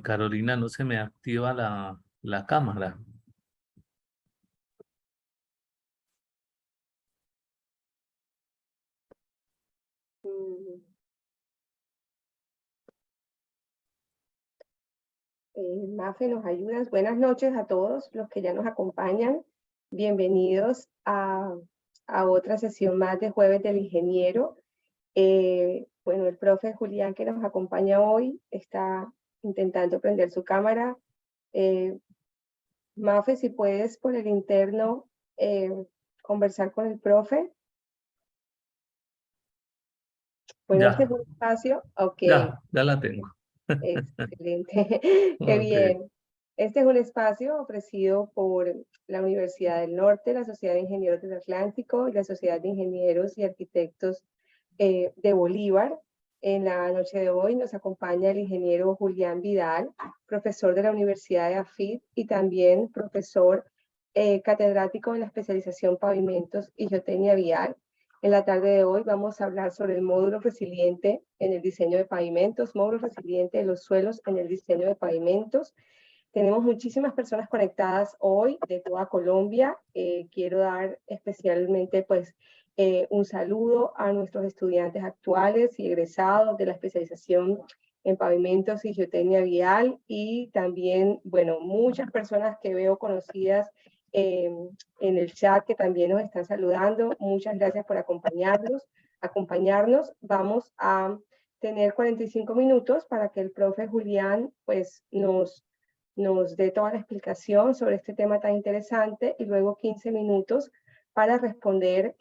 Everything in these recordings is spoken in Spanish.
Carolina, no se me activa la cámara. Mm, Mafe, ¿nos ayudas? Buenas noches a todos los que ya nos acompañan. Bienvenidos a otra sesión más de Jueves del Ingeniero. Bueno, el profe Julián que nos acompaña hoy está intentando prender su cámara. Mafe, si puedes por el interno conversar con el profe. Bueno, este es Ya, un espacio, ok. ya la tengo. Excelente, qué Ok, bien. Este es un espacio ofrecido por la Universidad del Norte, la Sociedad de Ingenieros del Atlántico y la Sociedad de Ingenieros y Arquitectos de Bolívar. En la noche de hoy nos acompaña el ingeniero Julián Vidal, profesor de la Universidad de AFIT y también profesor catedrático en la especialización Pavimentos y Geotecnia Vial. En la tarde de hoy vamos a hablar sobre el módulo resiliente en el diseño de pavimentos, módulo resiliente de los suelos en el diseño de pavimentos. Tenemos muchísimas personas conectadas hoy de toda Colombia. Quiero dar especialmente un saludo a nuestros estudiantes actuales y egresados de la especialización en pavimentos y geotecnia vial y también, bueno, muchas personas que veo conocidas en el chat que también nos están saludando. Muchas gracias por acompañarnos. Vamos a tener 45 minutos para que el profe Julián nos dé toda la explicación sobre este tema tan interesante y luego 15 minutos para responder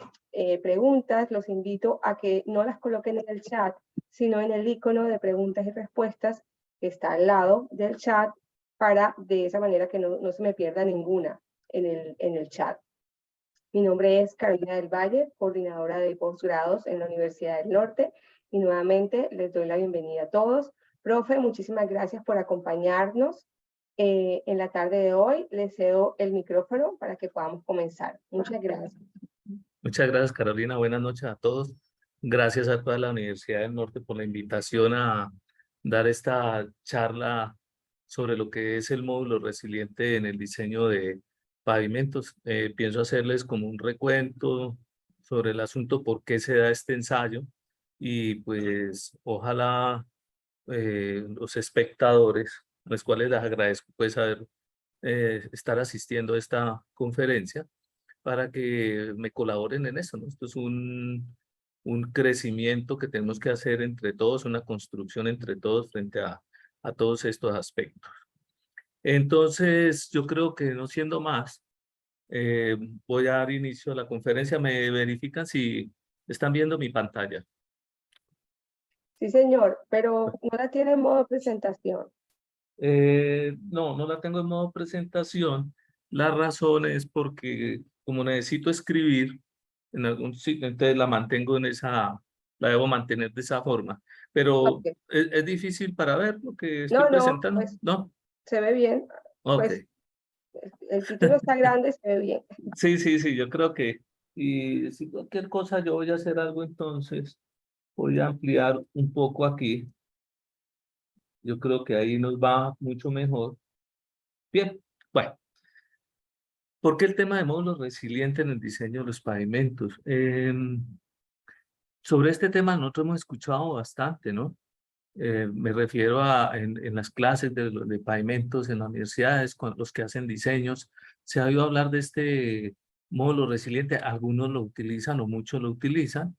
preguntas. Los invito a que no las coloquen en el chat, sino en el icono de preguntas y respuestas que está al lado del chat para de esa manera que no se me pierda ninguna en el chat. Mi nombre es Carolina del Valle, coordinadora de posgrados en la Universidad del Norte, y nuevamente les doy la bienvenida a todos. Profe, muchísimas gracias por acompañarnos en la tarde de hoy. Les cedo el micrófono para que podamos comenzar. Muchas gracias. muchas gracias, Carolina. Buenas noches a todos. Gracias a toda la Universidad del Norte por la invitación a dar esta charla sobre lo que es el módulo resiliente en el diseño de pavimentos. Pienso hacerles como un recuento sobre el asunto, por qué se da este ensayo y pues ojalá los espectadores, los cuales les agradezco pues estar asistiendo a esta conferencia para que me colaboren en eso, ¿no? Esto es un crecimiento que tenemos que hacer entre todos, una construcción entre todos frente a todos estos aspectos. Entonces, yo creo que no siendo más, eh, voy a dar inicio a la conferencia. ¿Me verifican si están viendo mi pantalla? Sí, señor, pero no la tiene en modo presentación. No, no la tengo en modo presentación. La razón es porque como necesito escribir en algún sitio, entonces la mantengo la debo mantener de esa forma. Pero Okay. es difícil para ver lo que estoy No, presentando, pues ¿no? se ve bien. Ok. Pues el título está grande, se ve bien. Sí, sí, sí, yo creo que, y si cualquier cosa yo voy a hacer algo, entonces voy a ampliar un poco aquí. Yo creo que ahí nos va mucho mejor. Bien, bueno. ¿Por qué el tema de módulos resilientes en el diseño de los pavimentos? Sobre este tema nosotros hemos escuchado bastante, ¿no? Me refiero a en las clases de pavimentos en las universidades, con los que hacen diseños, se ha oído hablar de este módulo resiliente, algunos lo utilizan o muchos lo utilizan,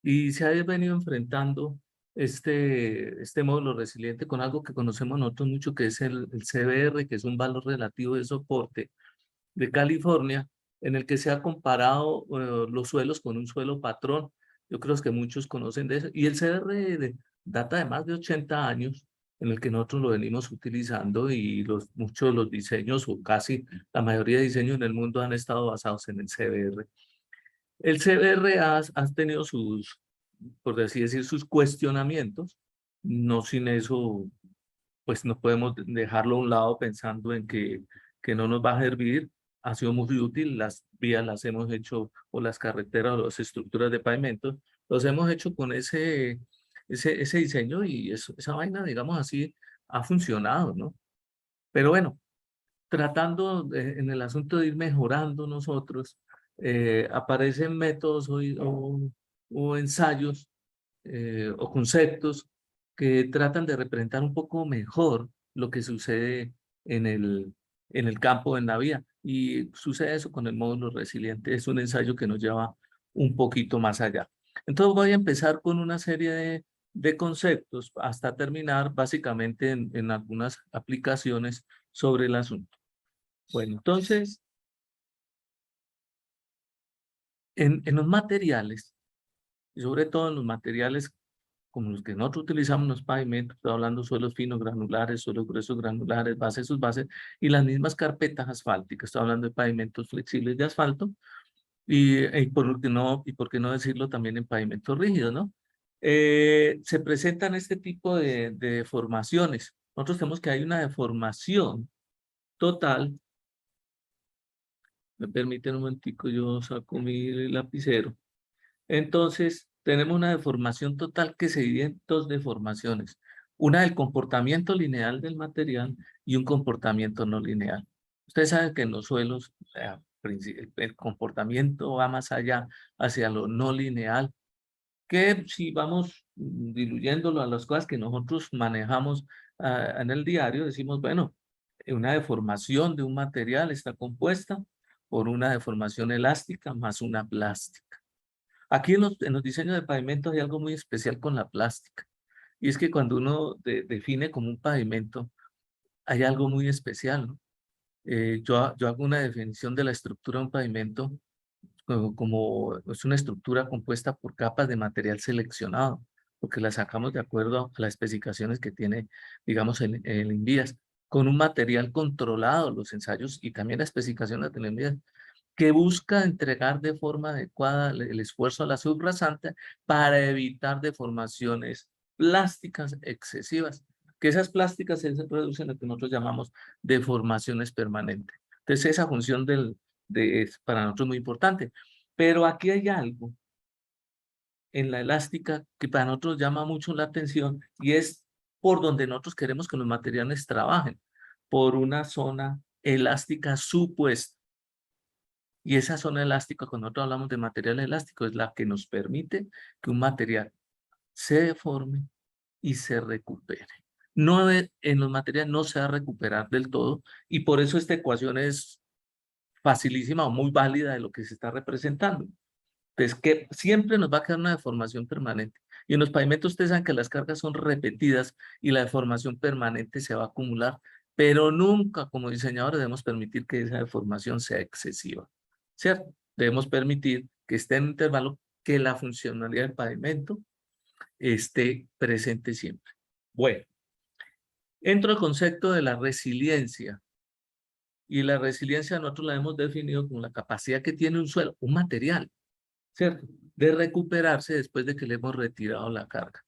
y se ha venido enfrentando este módulo resiliente con algo que conocemos nosotros mucho, que es el CBR, que es un valor relativo de soporte de California, en el que se ha comparado los suelos con un suelo patrón. Yo creo que muchos conocen de eso. Y el CR data de más de 80 años, en el que nosotros lo venimos utilizando y muchos de los diseños, o casi la mayoría de diseños en el mundo han estado basados en el CBR. El CBR ha tenido por así decir, sus cuestionamientos. No sin eso, pues no podemos dejarlo a un lado pensando en que no nos va a servir. Ha sido muy útil, las vías las hemos hecho, o las carreteras, o las estructuras de pavimento, los hemos hecho con ese diseño y esa vaina, digamos así, ha funcionado, ¿no? Pero bueno, tratando en el asunto de ir mejorando nosotros, aparecen métodos o ensayos o conceptos que tratan de representar un poco mejor lo que sucede en el campo, en la vía. Y sucede eso con el módulo resiliente. Es un ensayo que nos lleva un poquito más allá. Entonces voy a empezar con una serie de conceptos hasta terminar básicamente en algunas aplicaciones sobre el asunto. Bueno, entonces, en los materiales, y sobre todo en los materiales como los que nosotros utilizamos en los pavimentos, estoy hablando suelos finos granulares, suelos gruesos granulares, bases, subbases, y las mismas carpetas asfálticas, estoy hablando de pavimentos flexibles de asfalto, y por qué no decirlo también en pavimentos rígidos, ¿no? Se presentan este tipo de deformaciones. Nosotros tenemos que hay una deformación total. Me permiten un momentico, yo saco mi lapicero. Entonces, tenemos una deformación total que se divide en dos deformaciones. Una del comportamiento lineal del material y un comportamiento no lineal. Ustedes saben que en los suelos el comportamiento va más allá hacia lo no lineal, que si vamos diluyéndolo a las cosas que nosotros manejamos en el diario, decimos, bueno, una deformación de un material está compuesta por una deformación elástica más una plástica. Aquí en los diseños de pavimentos hay algo muy especial con la plástica. Y es que cuando uno define como un pavimento, hay algo muy especial, ¿no? Yo hago una definición de la estructura de un pavimento como es una estructura compuesta por capas de material seleccionado, porque la sacamos de acuerdo a las especificaciones que tiene, digamos, el INVIAS, con un material controlado, los ensayos y también la especificación de la INVIAS, que busca entregar de forma adecuada el esfuerzo a la subrasante para evitar deformaciones plásticas excesivas, que esas plásticas se reducen a lo que nosotros llamamos deformaciones permanentes. Entonces esa función es para nosotros muy importante. Pero aquí hay algo en la elástica que para nosotros llama mucho la atención y es por donde nosotros queremos que los materiales trabajen, por una zona elástica supuesta. Y esa zona elástica, cuando nosotros hablamos de material elástico, es la que nos permite que un material se deforme y se recupere. No en los materiales no se va a recuperar del todo y por eso esta ecuación es facilísima o muy válida de lo que se está representando. Entonces, que siempre nos va a quedar una deformación permanente. Y en los pavimentos ustedes saben que las cargas son repetidas y la deformación permanente se va a acumular, pero nunca como diseñadores debemos permitir que esa deformación sea excesiva, ¿cierto? Debemos permitir que esté en un intervalo que la funcionalidad del pavimento esté presente siempre. Bueno, entro al concepto de la resiliencia. Y la resiliencia nosotros la hemos definido como la capacidad que tiene un suelo, un material, ¿cierto? De recuperarse después de que le hemos retirado la carga.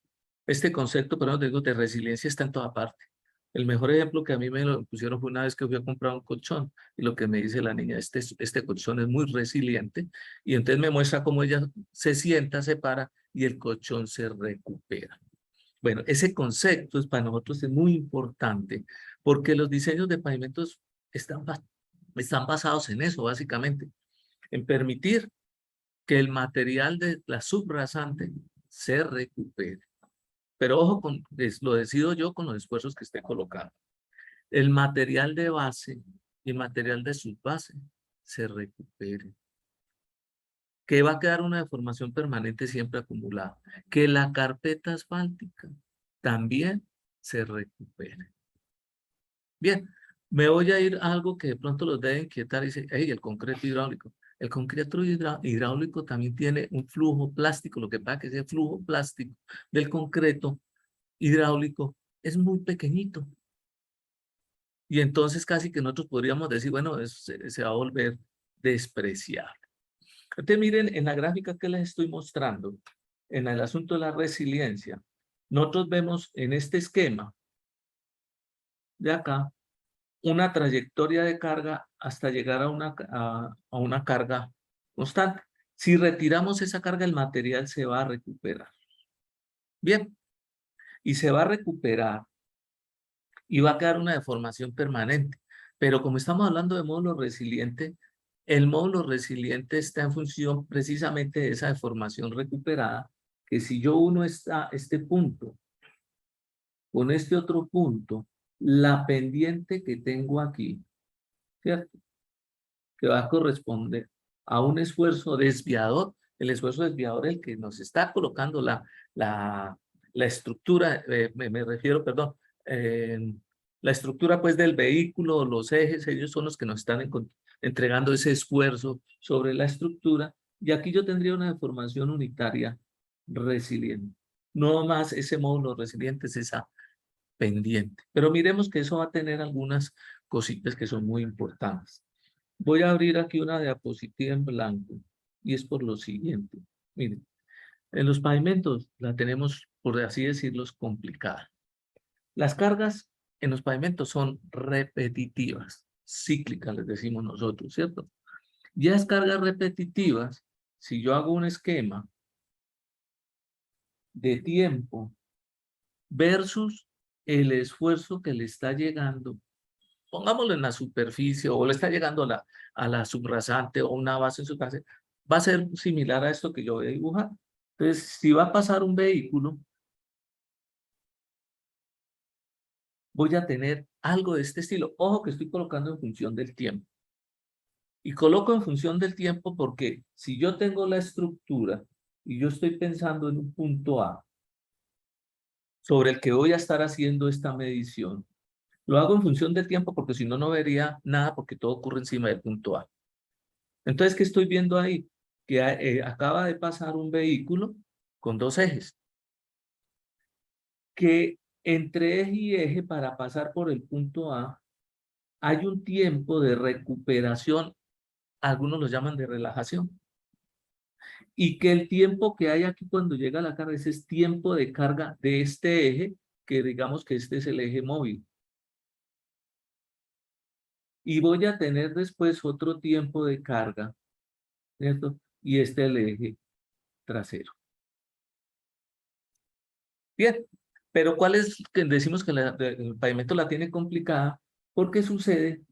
Este concepto, pero digo, de resiliencia está en toda parte. El mejor ejemplo que a mí me lo pusieron fue una vez que fui a comprar un colchón y lo que me dice la niña, este colchón es muy resiliente y entonces me muestra cómo ella se sienta, se para y el colchón se recupera. Bueno, ese concepto es para nosotros es muy importante porque los diseños de pavimentos están basados en eso, básicamente, en permitir que el material de la subrasante se recupere. Pero ojo, lo decido yo con los esfuerzos que esté colocando. El material de base y el material de subbase se recupere. Que va a quedar una deformación permanente siempre acumulada. Que la carpeta asfáltica también se recupere. Bien, me voy a ir a algo que de pronto los debe inquietar y dice, hey, el concreto hidráulico. El concreto hidráulico también tiene un flujo plástico, lo que pasa es que ese flujo plástico del concreto hidráulico es muy pequeñito. Y entonces casi que nosotros podríamos decir, bueno, se va a volver despreciable. Entonces miren en la gráfica que les estoy mostrando, en el asunto de la resiliencia, nosotros vemos en este esquema de acá, una trayectoria de carga hasta llegar a una carga constante. Si retiramos esa carga, el material se va a recuperar. Bien, y se va a recuperar y va a quedar una deformación permanente. Pero como estamos hablando de módulo resiliente, el módulo resiliente está en función precisamente de esa deformación recuperada, que si yo uno este punto con este otro punto, la pendiente que tengo aquí, ¿cierto? Que va a corresponder a un esfuerzo desviador, el esfuerzo desviador el que nos está colocando la estructura, me refiero, perdón, la estructura pues del vehículo, los ejes, ellos son los que nos están entregando ese esfuerzo sobre la estructura, y aquí yo tendría una deformación unitaria resiliente. No más ese módulo resiliente es esa pendiente. Pero miremos que eso va a tener algunas cositas que son muy importantes. Voy a abrir aquí una diapositiva en blanco y es por lo siguiente. Miren, en los pavimentos la tenemos, por así decirlo, complicada. Las cargas en los pavimentos son repetitivas, cíclicas, les decimos nosotros, ¿cierto? Y esas cargas repetitivas, si yo hago un esquema de tiempo versus el esfuerzo que le está llegando, pongámoslo en la superficie o le está llegando a la subrasante o una base en su base, va a ser similar a esto que yo voy a dibujar. Entonces, si va a pasar un vehículo, voy a tener algo de este estilo. Ojo que estoy colocando en función del tiempo. Y coloco en función del tiempo porque si yo tengo la estructura y yo estoy pensando en un punto A sobre el que voy a estar haciendo esta medición, lo hago en función del tiempo porque si no, no vería nada porque todo ocurre encima del punto A. Entonces, ¿qué estoy viendo ahí? Que acaba de pasar un vehículo con dos ejes, que entre eje y eje para pasar por el punto A hay un tiempo de recuperación, algunos lo llaman de relajación, y que el tiempo que hay aquí cuando llega la carga, ese es tiempo de carga de este eje, que digamos que este es el eje móvil. Y voy a tener después otro tiempo de carga, ¿cierto? Y este es el eje trasero. Bien, pero ¿cuál es que decimos que el pavimento la tiene complicada? Porque sucede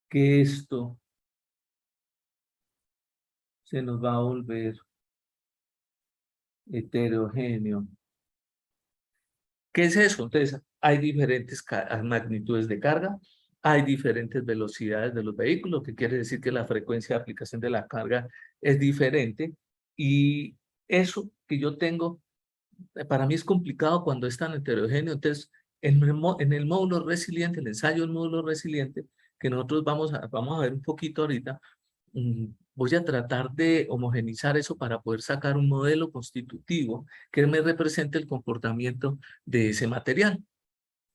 que esto se nos va a volver heterogéneo. ¿Qué es eso? Entonces, hay diferentes magnitudes de carga, hay diferentes velocidades de los vehículos, que quiere decir que la frecuencia de aplicación de la carga es diferente, y eso que yo tengo, para mí es complicado cuando es tan heterogéneo. Entonces, en el módulo resiliente, el ensayo del módulo resiliente, que nosotros vamos a ver un poquito ahorita, voy a tratar de homogenizar eso para poder sacar un modelo constitutivo que me represente el comportamiento de ese material.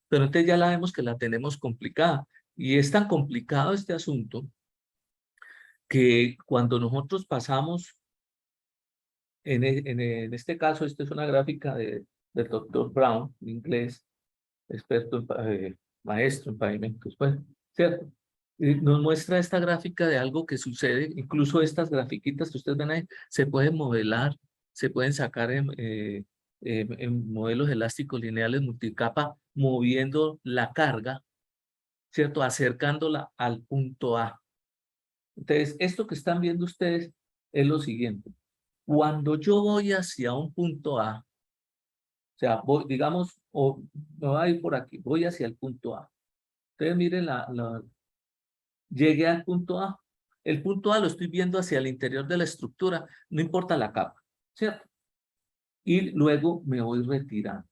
Pero entonces ya la vemos que la tenemos complicada. Y es tan complicado este asunto que cuando nosotros pasamos, en este caso, esta es una gráfica del doctor Brown, en inglés, experto, maestro en pavimentos, pues, ¿cierto? Y nos muestra esta gráfica de algo que sucede, incluso estas grafiquitas que ustedes ven ahí, se pueden modelar, se pueden sacar en modelos elásticos lineales multicapa, moviendo la carga, ¿cierto? Acercándola al punto A. Entonces, esto que están viendo ustedes es lo siguiente. Cuando yo voy hacia un punto A, o sea, voy, digamos, o me voy a ir por aquí, voy hacia el punto A. Entonces, miren, llegué al punto A. El punto A lo estoy viendo hacia el interior de la estructura, no importa la capa, ¿cierto? Y luego me voy retirando.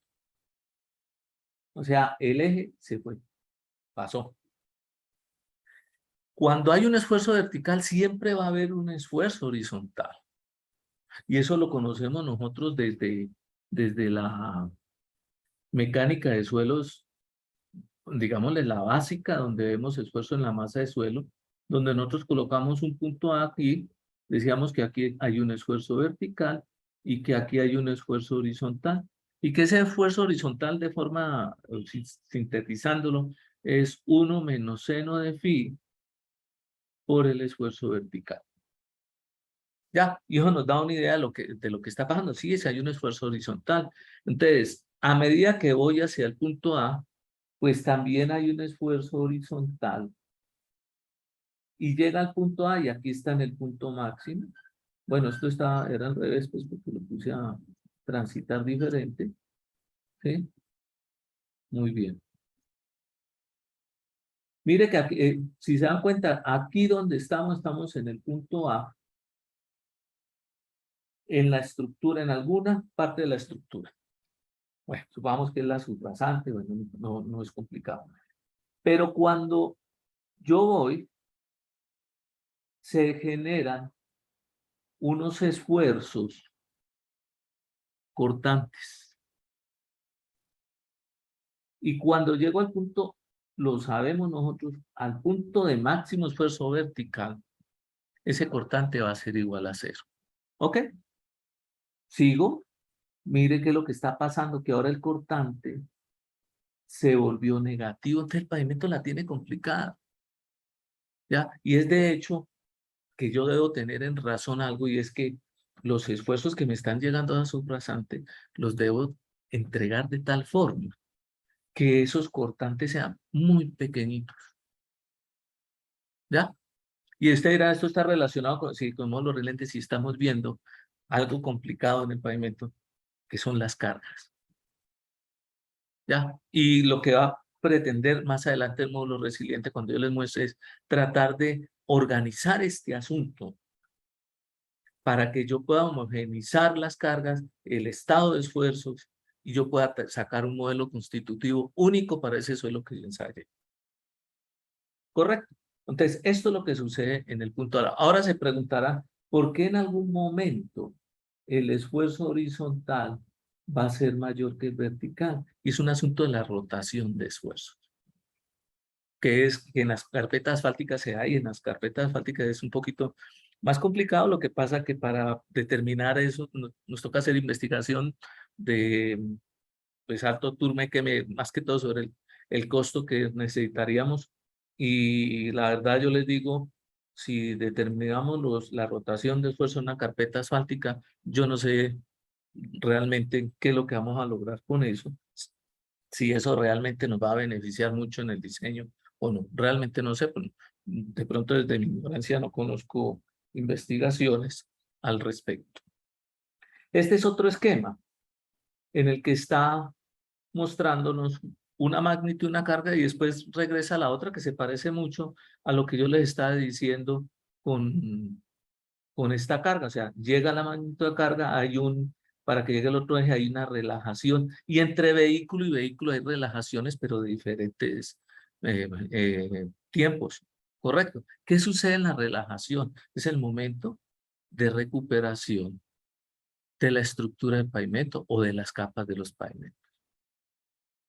O sea, el eje se fue, pasó. Cuando hay un esfuerzo vertical, siempre va a haber un esfuerzo horizontal. Y eso lo conocemos nosotros desde la mecánica de suelos, digámosle la básica, donde vemos esfuerzo en la masa de suelo, donde nosotros colocamos un punto A aquí, decíamos que aquí hay un esfuerzo vertical y que aquí hay un esfuerzo horizontal, y que ese esfuerzo horizontal, de forma, sintetizándolo, es 1 menos seno de phi por el esfuerzo vertical. Ya, y eso nos da una idea de lo que está pasando. Sí, si hay un esfuerzo horizontal. Entonces, a medida que voy hacia el punto A, pues también hay un esfuerzo horizontal y llega al punto A y aquí está en el punto máximo. Bueno, esto era al revés, pues porque lo puse a transitar diferente. ¿Sí? Muy bien. Mire que aquí, si se dan cuenta, aquí donde estamos en el punto A, en la estructura, en alguna parte de la estructura. Bueno, supongamos que es la subrasante, bueno, no es complicado. Pero cuando yo voy, se generan unos esfuerzos cortantes. Y cuando llego al punto, lo sabemos nosotros, al punto de máximo esfuerzo vertical, ese cortante va a ser igual a 0. ¿Ok? Sigo. Mire qué es lo que está pasando, que ahora el cortante se volvió negativo, entonces el pavimento la tiene complicada. ¿Ya? Y es de hecho que yo debo tener en razón algo, y es que los esfuerzos que me están llegando a subrasante los debo entregar de tal forma que esos cortantes sean muy pequeñitos. ¿Ya? Y esto está relacionado con, si con los relentes, si estamos viendo algo complicado en el pavimento, que son las cargas. ¿Ya? Y lo que va a pretender más adelante el módulo resiliente, cuando yo les muestre, es tratar de organizar este asunto para que yo pueda homogeneizar las cargas, el estado de esfuerzos, y yo pueda sacar un modelo constitutivo único para ese suelo que yo ensaye. ¿Correcto? Entonces, esto es lo que sucede en el punto A. Ahora se preguntará, ¿por qué en algún momento el esfuerzo horizontal va a ser mayor que el vertical? Y es un asunto de la rotación de esfuerzos, que es que en las carpetas asfálticas se da y en las carpetas asfálticas es un poquito más complicado. Lo que pasa que para determinar eso nos toca hacer investigación de pues alto turme, que más que todo sobre el costo que necesitaríamos. Y la verdad yo les digo, si determinamos la rotación de esfuerzo en una carpeta asfáltica, yo no sé realmente qué es lo que vamos a lograr con eso, si eso realmente nos va a beneficiar mucho en el diseño o no. Realmente no sé, pero de pronto desde mi ignorancia no conozco investigaciones al respecto. Este es otro esquema en el que está mostrándonos una magnitud, una carga, y después regresa a la otra, que se parece mucho a lo que yo les estaba diciendo con esta carga. O sea, llega la magnitud de carga, para que llegue el otro eje hay una relajación, y entre vehículo y vehículo hay relajaciones, pero de diferentes tiempos. ¿Correcto? ¿Qué sucede en la relajación? Es el momento de recuperación de la estructura del pavimento o de las capas de los pavimentos.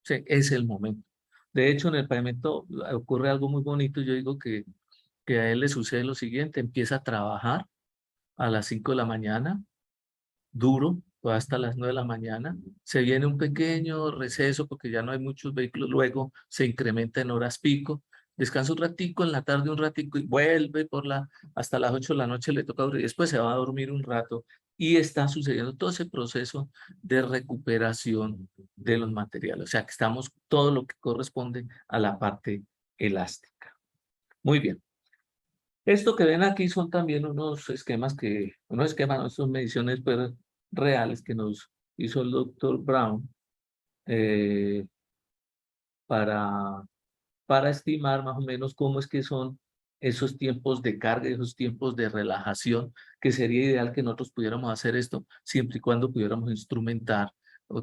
Sí, es el momento. De hecho, en el pavimento ocurre algo muy bonito. Yo digo que a él le sucede lo siguiente: empieza a trabajar a las 5 de la mañana, duro, o hasta las 9 de la mañana. Se viene un pequeño receso porque ya no hay muchos vehículos. Luego se incrementa en horas pico. Descansa un ratico, en la tarde un ratico, y vuelve hasta las 8 de la noche, le toca dormir. Después se va a dormir un rato, y está sucediendo todo ese proceso de recuperación de los materiales. O sea, que estamos todo lo que corresponde a la parte elástica. Muy bien. Esto que ven aquí son también unos esquemas, no son mediciones pero reales, que nos hizo el doctor Brown eh, para, para estimar más o menos cómo es que son esos tiempos de carga, esos tiempos de relajación, que sería ideal que nosotros pudiéramos hacer esto siempre y cuando pudiéramos instrumentar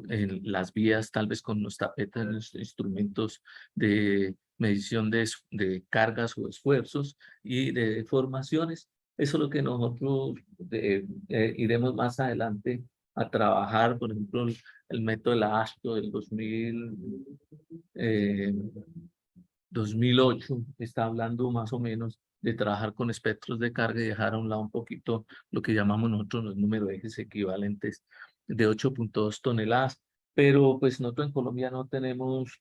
en las vías, tal vez con los tapetes, los instrumentos de medición de cargas o esfuerzos y de deformaciones. Eso es lo que nosotros iremos más adelante a trabajar. Por ejemplo, el método de la ASTO del 2008 está hablando más o menos de trabajar con espectros de carga y dejar a un lado un poquito lo que llamamos nosotros los números de ejes equivalentes de 8.2 toneladas. Pero pues nosotros en Colombia no tenemos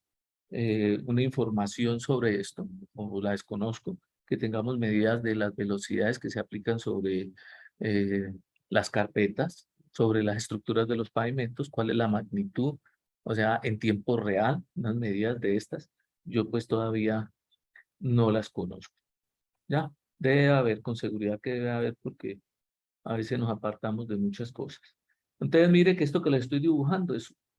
una información sobre esto, o la desconozco, que tengamos medidas de las velocidades que se aplican sobre eh, las carpetas, sobre las estructuras de los pavimentos, cuál es la magnitud, o sea, en tiempo real, unas medidas de estas. yo pues todavía no las conozco. Ya, debe haber, con seguridad que debe haber, porque a veces nos apartamos de muchas cosas. Entonces, mire que esto que le estoy dibujando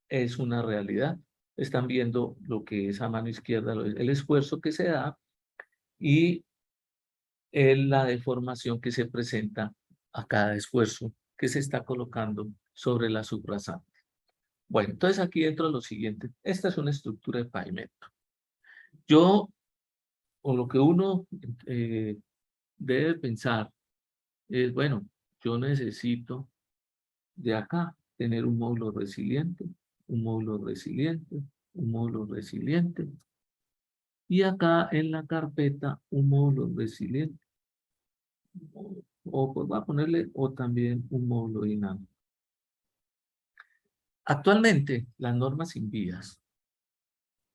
es una realidad. Están viendo lo que es a mano izquierda, el esfuerzo que se da y la deformación que se presenta a cada esfuerzo que se está colocando sobre la subrasante. Bueno, entonces aquí entro lo siguiente. Esta es una estructura de pavimento. Yo, o lo que uno debe pensar es, bueno, yo necesito de acá tener un módulo resiliente, un módulo resiliente, un módulo resiliente, y acá en la carpeta un módulo resiliente, o pues voy a ponerle, o también un módulo dinámico. Actualmente, las normas INVIAS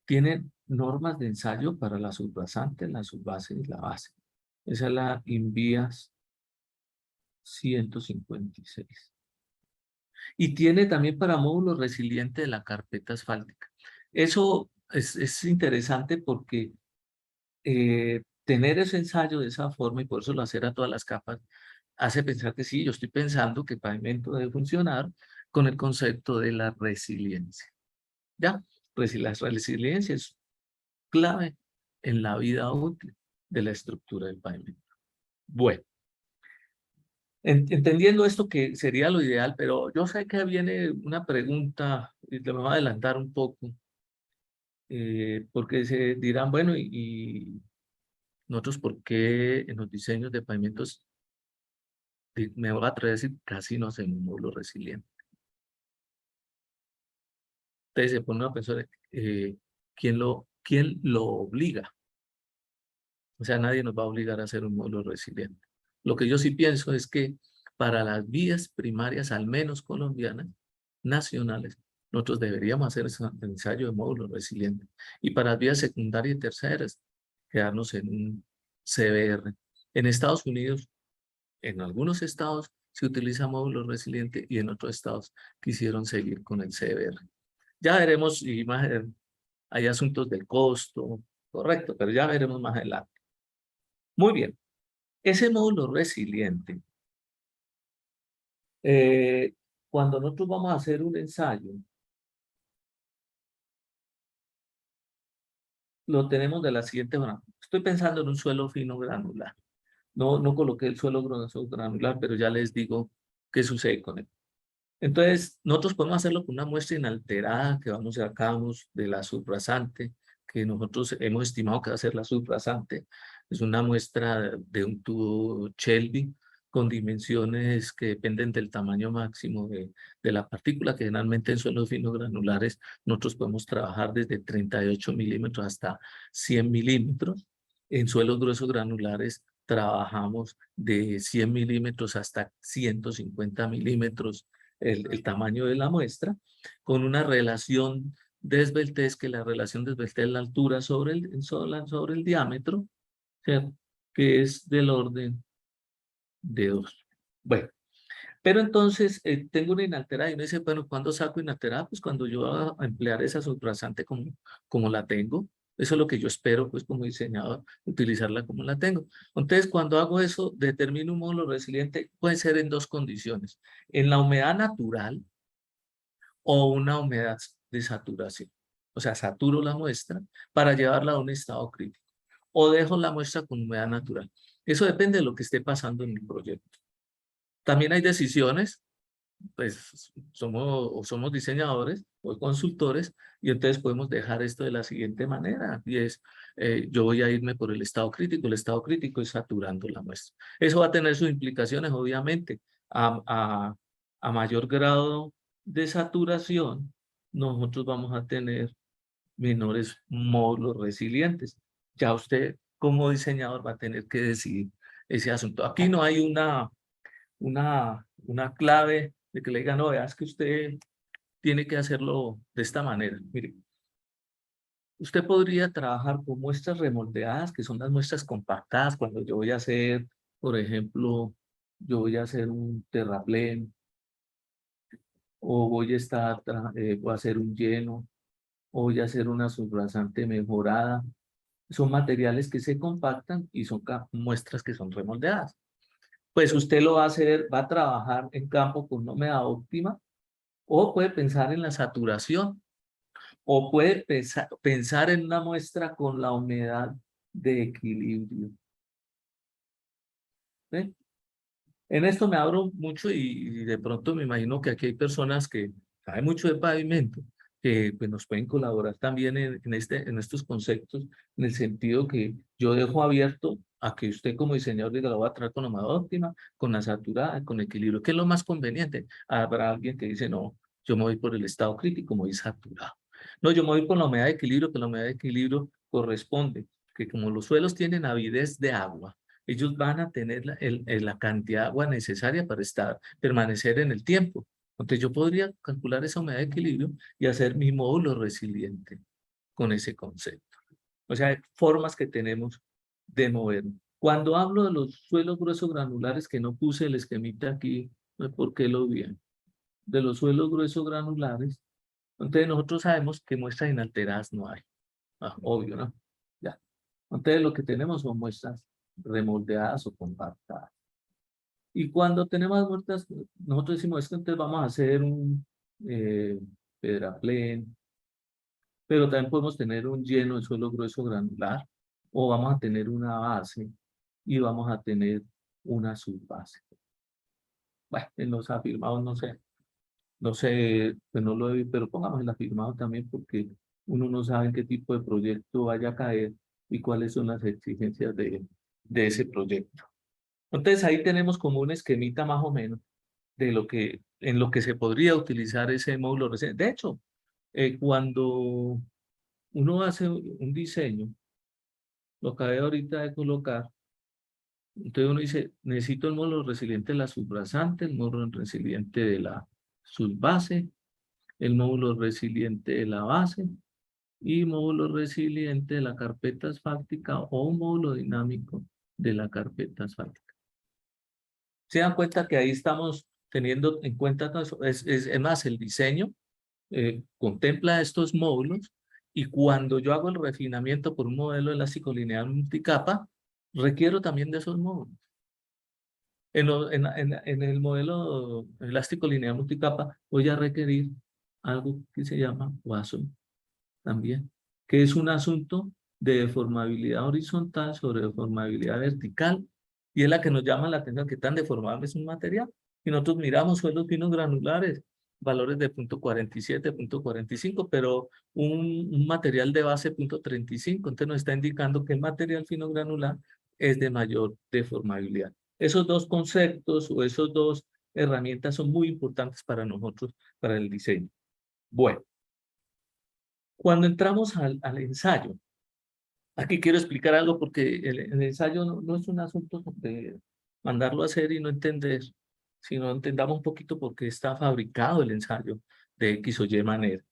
tienen normas de ensayo para la subrasante, la subbase y la base. Esa es la INVIAS 156. Y tiene también para módulo resiliente de la carpeta asfáltica. Eso es interesante porque tener ese ensayo de esa forma y por eso lo hacer a todas las capas, hace pensar que sí, yo estoy pensando que el pavimento debe funcionar con el concepto de la resiliencia. ¿Ya? Pues la resiliencia es clave en la vida útil de la estructura del pavimento. Bueno, entendiendo esto que sería lo ideal, pero yo sé que viene una pregunta, y le voy a adelantar un poco, porque se dirán, bueno, y nosotros, ¿por qué en los diseños de pavimentos, me voy a atrever a decir, casi no hacemos módulo resiliente? Entonces se pone una persona, ¿quién lo obliga? O sea, nadie nos va a obligar a hacer un módulo resiliente. Lo que yo sí pienso es que para las vías primarias, al menos colombianas, nacionales, nosotros deberíamos hacer ese ensayo de módulo resiliente. Y para las vías secundarias y terceras, quedarnos en un CBR. En Estados Unidos, en algunos estados se utiliza módulo resiliente y en otros estados quisieron seguir con el CBR. Ya veremos, y más, hay asuntos del costo, correcto, pero ya veremos más adelante. Muy bien. Ese módulo resiliente, cuando nosotros vamos a hacer un ensayo, lo tenemos de la siguiente forma. Estoy pensando en un suelo fino granular. No coloqué el suelo grueso granular, pero ya les digo qué sucede con él. Entonces, nosotros podemos hacerlo con una muestra inalterada que vamos a sacamos de la subrasante, que nosotros hemos estimado que va a ser la subrasante. Es una muestra de un tubo Shelby con dimensiones que dependen del tamaño máximo de la partícula, que generalmente en suelos finos granulares nosotros podemos trabajar desde 38 milímetros hasta 100 milímetros. En suelos gruesos granulares trabajamos de 100 milímetros hasta 150 milímetros el tamaño de la muestra, con una relación de esbeltez, que la relación de esbeltez es la altura sobre el diámetro, ¿cierto? Que es del orden de 2. Bueno, pero entonces tengo una inalterada y uno dice, bueno, ¿cuándo saco inalterada? Pues cuando yo voy a emplear esa subrasante como la tengo. Eso es lo que yo espero, pues como diseñador, utilizarla como la tengo. Entonces, cuando hago eso, determino un módulo resiliente, puede ser en dos condiciones. En la humedad natural o una humedad de saturación. O sea, saturo la muestra para llevarla a un estado crítico. O dejo la muestra con humedad natural. Eso depende de lo que esté pasando en el proyecto. También hay decisiones, pues somos diseñadores o consultores, y entonces podemos dejar esto de la siguiente manera, y es, yo voy a irme por el estado crítico. El estado crítico es saturando la muestra. Eso va a tener sus implicaciones, obviamente, a mayor grado de saturación, nosotros vamos a tener menores módulos resilientes. Ya usted, como diseñador, va a tener que decidir ese asunto. Aquí no hay una clave de que le diga, no, veas que usted tiene que hacerlo de esta manera. Mire, usted podría trabajar con muestras remoldeadas, que son las muestras compactadas. Cuando yo voy a hacer, por ejemplo, yo voy a hacer un terraplén o voy a hacer un lleno. o voy a hacer una subrasante mejorada. Son materiales que se compactan y son muestras que son remoldeadas. Pues usted lo va a hacer, va a trabajar en campo con una humedad óptima, o puede pensar en la saturación, o puede pensar en una muestra con la humedad de equilibrio. ¿Ve? En esto me abro mucho y de pronto me imagino que aquí hay personas que saben mucho de pavimento, que pues, nos pueden colaborar también en estos conceptos, en el sentido que yo dejo abierto a que usted como diseñador diga, lo voy a tratar con humedad óptima, con la saturada, con equilibrio, ¿qué es lo más conveniente? Habrá alguien que dice, no, yo me voy por el estado crítico, me voy saturado. No, yo me voy por la humedad de equilibrio, que la humedad de equilibrio corresponde, que como los suelos tienen avidez de agua, ellos van a tener la cantidad de agua necesaria para permanecer en el tiempo. Entonces yo podría calcular esa humedad de equilibrio y hacer mi módulo resiliente con ese concepto. O sea, hay formas que tenemos de mover. Cuando hablo de los suelos gruesos granulares, que no puse el esquemita aquí, no sé por qué lo vi, de los suelos gruesos granulares, entonces nosotros sabemos que muestras inalteradas no hay. Ah, obvio, ¿no? Ya. Entonces lo que tenemos son muestras remoldeadas o compactadas. Y cuando tenemos muestras, nosotros decimos esto, entonces vamos a hacer un pedraplén, pero también podemos tener un lleno de suelo grueso granular, o vamos a tener una base y vamos a tener una subbase. Bueno, en los afirmados no sé, pues no lo he, pero pongamos el afirmado también porque uno no sabe en qué tipo de proyecto vaya a caer y cuáles son las exigencias de ese proyecto. Entonces ahí tenemos como un esquemita más o menos de en lo que se podría utilizar ese módulo resiliente. De hecho, cuando uno hace un diseño, lo acabé ahorita de colocar, entonces uno dice, necesito el módulo resiliente de la subrasante, el módulo resiliente de la subbase, el módulo resiliente de la base y módulo resiliente de la carpeta asfáltica o un módulo dinámico de la carpeta asfáltica. Se dan cuenta que ahí estamos teniendo en cuenta todo eso. Es más, el diseño contempla estos módulos y cuando yo hago el refinamiento por un modelo elástico lineal multicapa, requiero también de esos módulos. En el modelo elástico lineal multicapa voy a requerir algo que se llama WASO también, que es un asunto de deformabilidad horizontal sobre deformabilidad vertical, y es la que nos llama la atención, que tan deformable es un material. Y nosotros miramos suelos finos granulares, valores de 0.47, 0.45, pero un material de base 0.35, entonces nos está indicando que el material fino granular es de mayor deformabilidad. Esos dos conceptos o esos dos herramientas son muy importantes para nosotros, para el diseño. Bueno. Cuando entramos al ensayo, aquí quiero explicar algo porque el ensayo no es un asunto de mandarlo a hacer y no entender, sino entendamos un poquito por qué está fabricado el ensayo de X o Y manera.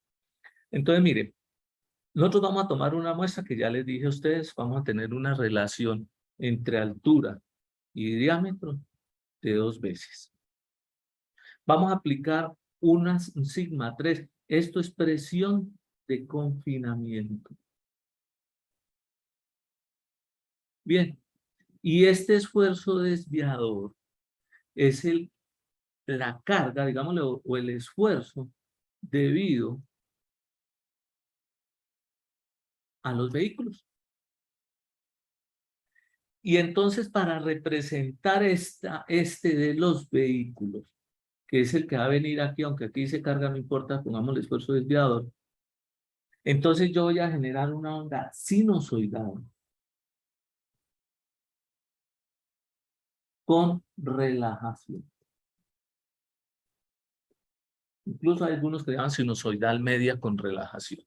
Entonces, miren, nosotros vamos a tomar una muestra que ya les dije a ustedes, vamos a tener una relación entre altura y diámetro de 2 veces. Vamos a aplicar un sigma 3. Esto es presión de confinamiento. Bien, y este esfuerzo desviador es la carga, digámosle, o el esfuerzo debido a los vehículos. Y entonces para representar este de los vehículos, que es el que va a venir aquí, aunque aquí dice carga, no importa, pongamos el esfuerzo desviador, entonces yo voy a generar una onda sinusoidal con relajación. Incluso hay algunos que llaman sinusoidal media con relajación.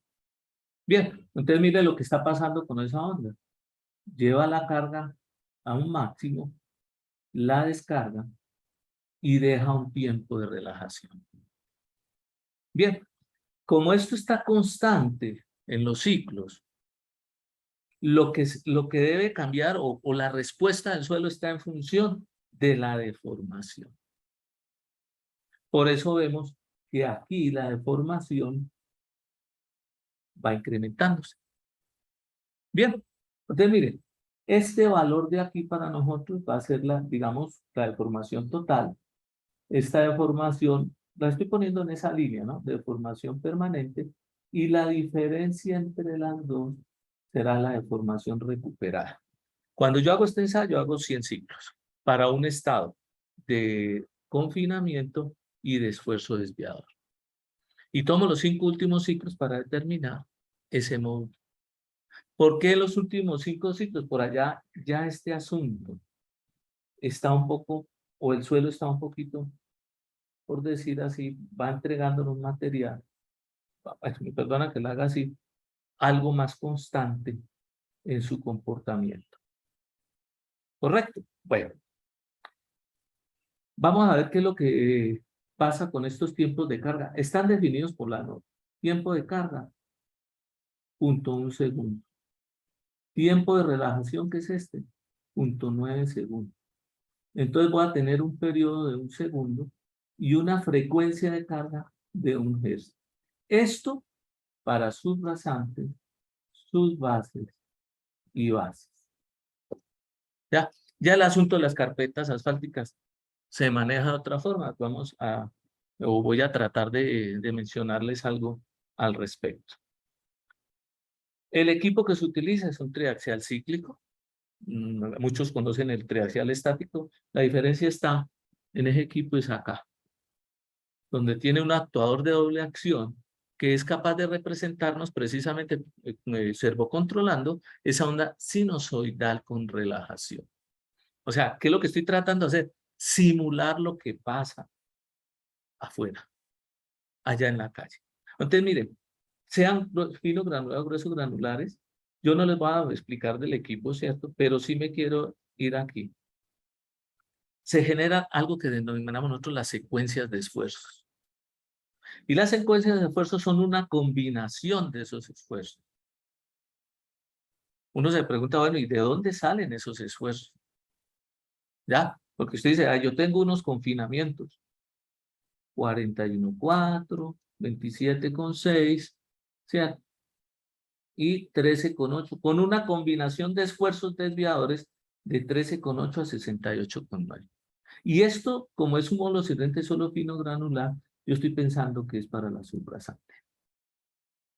Bien, entonces mire lo que está pasando con esa onda. Lleva la carga a un máximo, la descarga y deja un tiempo de relajación. Bien, como esto está constante en los ciclos, lo que debe cambiar o la respuesta del suelo está en función de la deformación. Por eso vemos que aquí la deformación va incrementándose. Bien, entonces miren, este valor de aquí para nosotros va a ser la, digamos, la deformación total. Esta deformación la estoy poniendo en esa línea, ¿no? Deformación permanente, y la diferencia entre las dos será la deformación recuperada. Cuando yo hago este ensayo, hago 100 ciclos para un estado de confinamiento y de esfuerzo desviador. Y tomo los 5 últimos ciclos para determinar ese módulo. ¿Por qué los últimos 5 ciclos? Por allá ya este asunto está un poco, o el suelo está un poquito, por decir así, va entregándonos material, me perdona que lo haga así, algo más constante en su comportamiento. ¿Correcto? Bueno, vamos a ver qué es lo que pasa con estos tiempos de carga. Están definidos por la norma. Tiempo de carga, 0.1 segundo. Tiempo de relajación, ¿qué es este? 0.9 segundos. Entonces voy a tener un periodo de 1 segundo y una frecuencia de carga de 1 Hz. Esto para sus rasantes, sus bases y bases. Ya el asunto de las carpetas asfálticas se maneja de otra forma. Voy a tratar de mencionarles algo al respecto. El equipo que se utiliza es un triaxial cíclico. Muchos conocen el triaxial estático. La diferencia está en ese equipo, es acá, donde tiene un actuador de doble acción que es capaz de representarnos precisamente, servocontrolando esa onda sinusoidal con relajación. O sea, ¿qué es lo que estoy tratando de hacer? Simular lo que pasa afuera, allá en la calle. Entonces, miren, sean finos granulares o gruesos granulares, yo no les voy a explicar del equipo, ¿cierto? Pero sí me quiero ir aquí. Se genera algo que denominamos nosotros las secuencias de esfuerzos. Y las secuencias de esfuerzos son una combinación de esos esfuerzos. Uno se pregunta, bueno, ¿y de dónde salen esos esfuerzos? ¿Ya? Porque usted dice, yo tengo unos confinamientos. 41,4, 27,6, ¿cierto? Y 13,8, con una combinación de esfuerzos desviadores de 13,8 a 68,9. Y esto, como es un módulo silente solo fino granular, yo estoy pensando que es para la subrasante.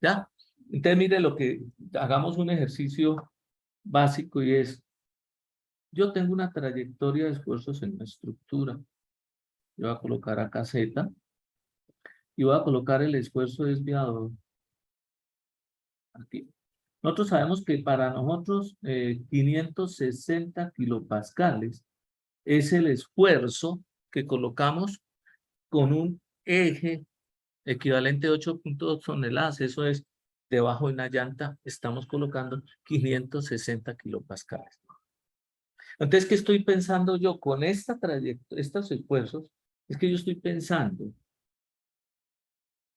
¿Ya? Entonces, mire lo que, hagamos un ejercicio básico y es, yo tengo una trayectoria de esfuerzos en la estructura. Yo voy a colocar acá Z y voy a colocar el esfuerzo desviador aquí. Nosotros sabemos que para nosotros 560 kilopascales es el esfuerzo que colocamos con un eje equivalente a 8,2 toneladas. Eso es, debajo de una llanta estamos colocando 560 kilopascales. Entonces, ¿qué estoy pensando yo con esta trayectoria, estos esfuerzos? Es que yo estoy pensando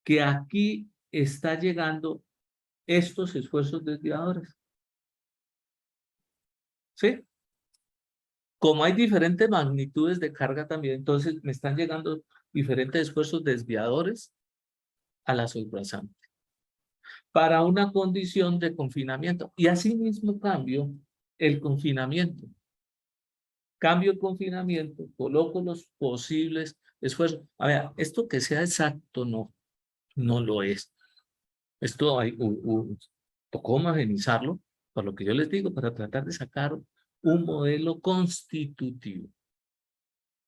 que aquí está llegando estos esfuerzos desviadores. ¿Sí? Como hay diferentes magnitudes de carga también, entonces me están llegando diferentes esfuerzos desviadores a la subrasante para una condición de confinamiento. Y asimismo cambio el confinamiento. Cambio el confinamiento, coloco los posibles esfuerzos. A ver, esto que sea exacto no lo es. Esto tocó homogeneizarlo, por lo que yo les digo, para tratar de sacar un modelo constitutivo.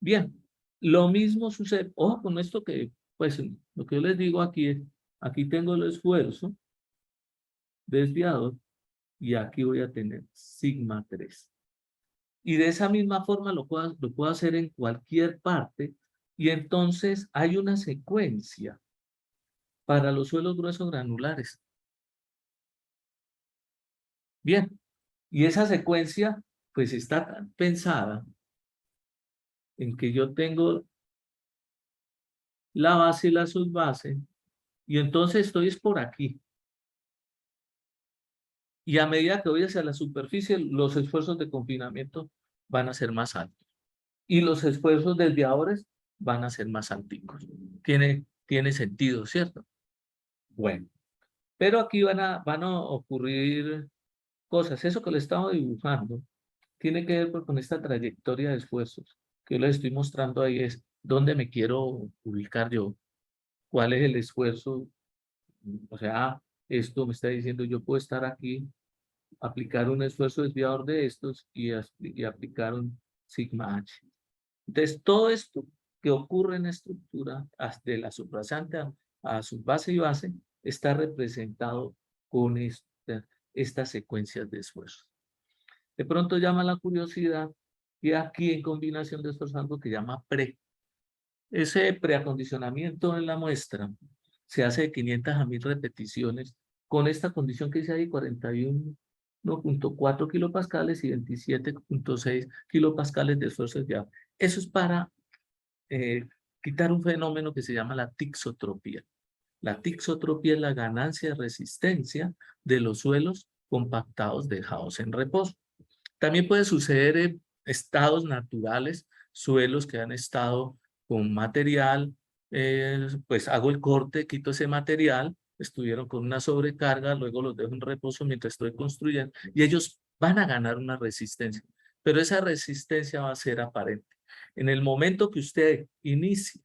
Bien, lo mismo sucede, ojo con esto que, pues, lo que yo les digo aquí es, aquí tengo el esfuerzo desviado y aquí voy a tener sigma 3. Y de esa misma forma lo puedo hacer en cualquier parte y entonces hay una secuencia para los suelos gruesos granulares. Bien, y esa secuencia pues está pensada en que yo tengo la base y la subbase y entonces estoy es por aquí. Y a medida que voy hacia la superficie, los esfuerzos de confinamiento van a ser más altos. Y los esfuerzos desviadores van a ser más altos. Tiene sentido, ¿cierto? Bueno, Pero aquí van a ocurrir cosas. Eso que le estamos dibujando tiene que ver con esta trayectoria de esfuerzos que yo les estoy mostrando ahí, es dónde me quiero ubicar yo, cuál es el esfuerzo. O sea, esto me está diciendo, yo puedo estar aquí, aplicar un esfuerzo desviador de estos y aplicar un sigma h. Entonces, todo esto que ocurre en la estructura, de la subyacente a subbase y base, está representado con estas secuencias de esfuerzos. De pronto llama la curiosidad y aquí en combinación de estos algo que llama pre. Ese preacondicionamiento en la muestra se hace de 500 a 1000 repeticiones con esta condición que dice ahí 41.4 kilopascales y 27.6 kilopascales de esfuerzo desviado. Eso es para quitar un fenómeno que se llama la tixotropía. La tixotropía es la ganancia de resistencia de los suelos compactados dejados en reposo. También puede suceder en estados naturales, suelos que han estado con material, pues hago el corte, quito ese material, estuvieron con una sobrecarga, luego los dejo en reposo mientras estoy construyendo y ellos van a ganar una resistencia, pero esa resistencia va a ser aparente. En el momento que usted inicie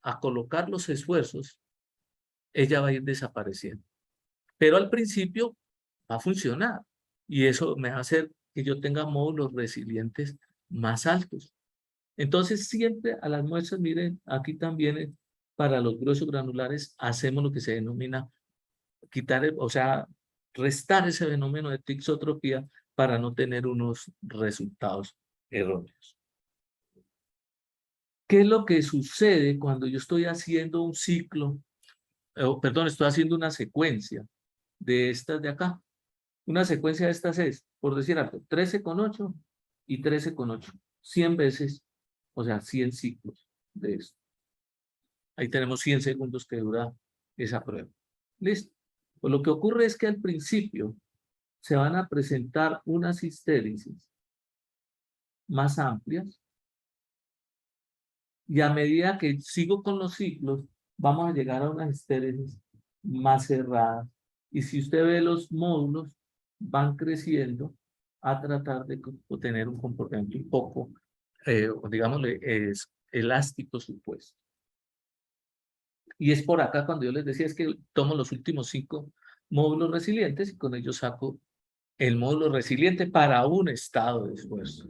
a colocar los esfuerzos, ella va a ir desapareciendo. Pero al principio va a funcionar y eso me va a hacer que yo tenga módulos resilientes más altos. Entonces siempre a las muestras, miren, aquí también para los gruesos granulares hacemos lo que se denomina quitar, o sea, restar ese fenómeno de tixotropía para no tener unos resultados erróneos. ¿Qué es lo que sucede cuando yo estoy haciendo un ciclo? Perdón, estoy haciendo una secuencia de estas de acá. Una secuencia de estas es, por decir algo, 13,8 y 13,8. 100 veces, o sea, 100 ciclos de esto. Ahí tenemos 100 segundos que dura esa prueba. ¿Listo? Pues lo que ocurre es que al principio se van a presentar unas histéresis más amplias y a medida que sigo con los ciclos, vamos a llegar a unas histéresis más cerradas. Y si usted ve los módulos, van creciendo a tratar de tener un comportamiento un poco, digámosle, es elástico supuesto. Y es por acá cuando yo les decía, es que tomo los últimos 5 módulos resilientes y con ellos saco el módulo resiliente para un estado de esfuerzo.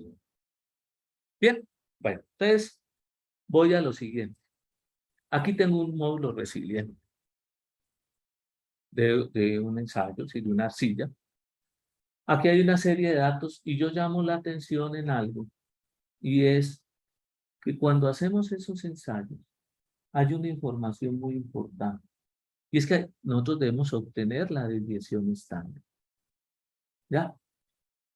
Bien, bueno, entonces voy a lo siguiente. Aquí tengo un módulo resiliente de un ensayo, de una arcilla. Aquí hay una serie de datos y yo llamo la atención en algo, y es que cuando hacemos esos ensayos hay una información muy importante, y es que nosotros debemos obtener la desviación estándar. ¿Ya?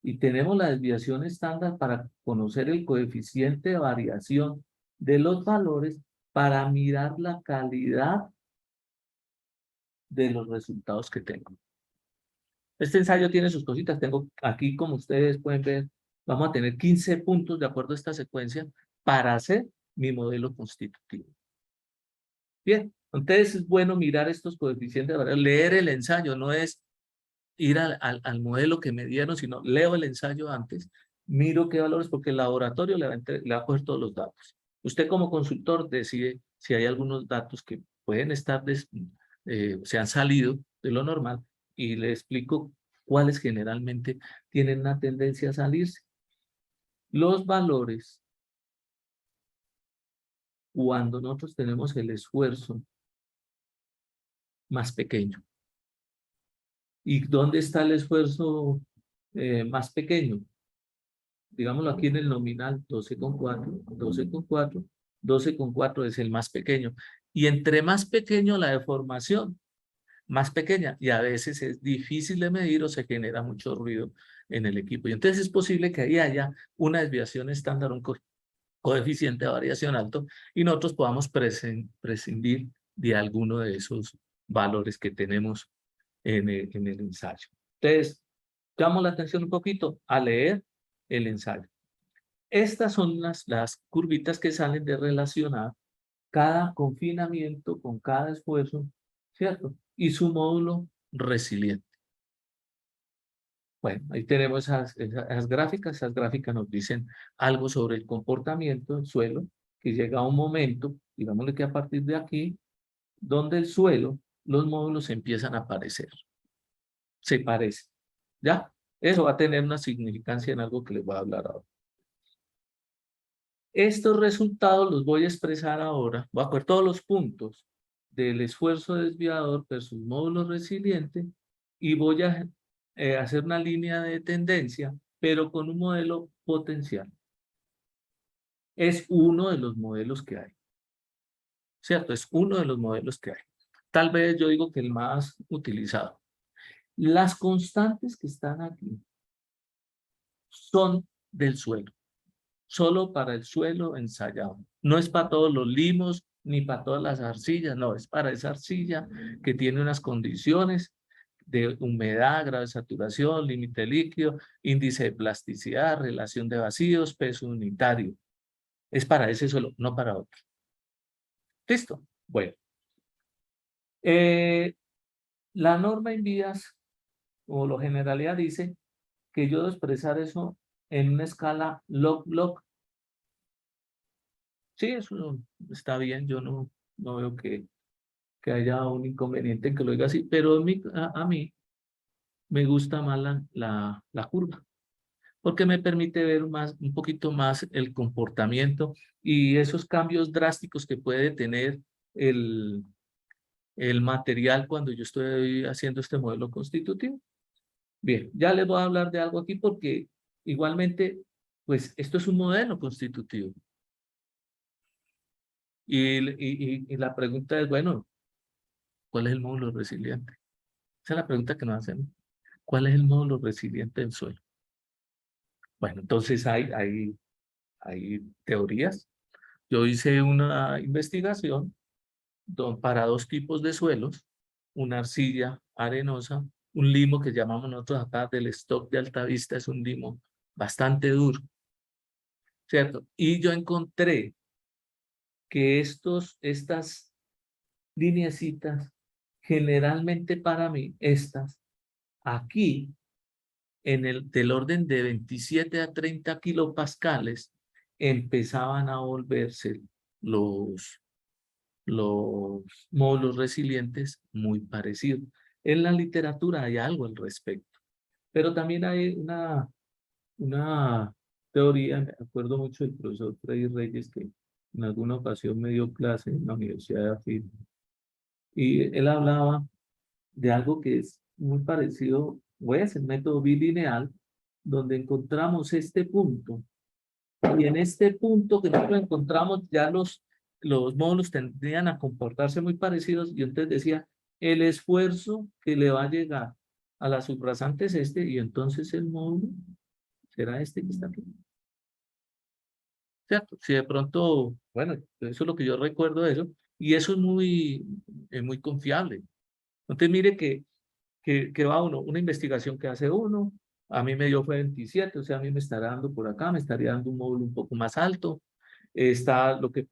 Y tenemos la desviación estándar para conocer el coeficiente de variación de los valores para mirar la calidad de los resultados que tengo. Este ensayo tiene sus cositas. Tengo aquí, como ustedes pueden ver, vamos a tener 15 puntos de acuerdo a esta secuencia para hacer mi modelo constitutivo. Bien, entonces es bueno mirar estos coeficientes de variación, leer el ensayo, no es ir al modelo que me dieron, sino leo el ensayo antes, miro qué valores, porque el laboratorio le va a coger todos los datos. Usted como consultor decide si hay algunos datos que pueden estar, se han salido de lo normal, y le explico cuáles generalmente tienen una tendencia a salirse. Los valores, cuando nosotros tenemos el esfuerzo más pequeño. ¿Y dónde está el esfuerzo más pequeño? Digámoslo aquí en el nominal, 12,4, 12,4, 12,4 es el más pequeño. Y entre más pequeño la deformación, más pequeña. Y a veces es difícil de medir o se genera mucho ruido en el equipo. Y entonces es posible que ahí haya una desviación estándar, un coeficiente de variación alto, y nosotros podamos prescindir de alguno de esos valores que tenemos en el ensayo. Entonces, llamo la atención un poquito a leer el ensayo. Estas son las curvitas que salen de relacionar cada confinamiento con cada esfuerzo, ¿cierto? Y su módulo resiliente. Bueno, ahí tenemos esas gráficas. Esas gráficas nos dicen algo sobre el comportamiento del suelo, que llega a un momento, digámosle que a partir de aquí, donde el suelo, los módulos empiezan a aparecer. Se parecen. ¿Ya? Eso va a tener una significancia en algo que les voy a hablar ahora. Estos resultados los voy a expresar ahora. Voy a coger todos los puntos del esfuerzo desviador versus módulo resiliente y voy a hacer una línea de tendencia, pero con un modelo potencial. Es uno de los modelos que hay. ¿Cierto? Es uno de los modelos que hay. Tal vez yo digo que el más utilizado. Las constantes que están aquí son del suelo. Solo para el suelo ensayado. No es para todos los limos ni para todas las arcillas, no, es para esa arcilla que tiene unas condiciones de humedad, grado de saturación, límite líquido, índice de plasticidad, relación de vacíos, peso unitario. Es para ese suelo, no para otro. ¿Listo? Bueno. La norma en vías, o la generalidad dice que yo debo expresar eso en una escala log-log. Sí, eso está bien, yo no veo que haya un inconveniente en que lo diga así, pero a mí me gusta más la curva, porque me permite ver un poquito más el comportamiento y esos cambios drásticos que puede tener el material cuando yo estoy haciendo este modelo constitutivo. Bien, ya les voy a hablar de algo aquí porque igualmente, pues esto es un modelo constitutivo. Y la pregunta es, bueno, ¿cuál es el módulo resiliente? Esa es la pregunta que nos hacemos. ¿Cuál es el módulo resiliente del suelo? Bueno, entonces hay teorías. Yo hice una investigación para dos tipos de suelos, una arcilla arenosa, un limo que llamamos nosotros acá del stock de Altavista, es un limo bastante duro, ¿cierto? Y yo encontré que estas lineecitas, generalmente para mí, estas, aquí, del orden de 27 a 30 kilopascales, empezaban a volverse los, los módulos resilientes muy parecidos. En la literatura hay algo al respecto, pero también hay una teoría, me acuerdo mucho del profesor Freddy Reyes, que en alguna ocasión me dio clase en la Universidad de Afil, y él hablaba de algo que es muy parecido, pues, el método bilineal, donde encontramos este punto. Y en este punto que nosotros encontramos, ya los módulos tendrían a comportarse muy parecidos. Y entonces decía, el esfuerzo que le va a llegar a la subrasante es este, y entonces el módulo será este que está aquí. ¿Cierto? Si de pronto, bueno, eso es lo que yo recuerdo de eso, y eso es muy confiable. Entonces mire que va uno, una investigación que hace uno, a mí me dio fue 27, o sea, a mí me estará dando por acá, me estaría dando un módulo un poco más alto. Está lo que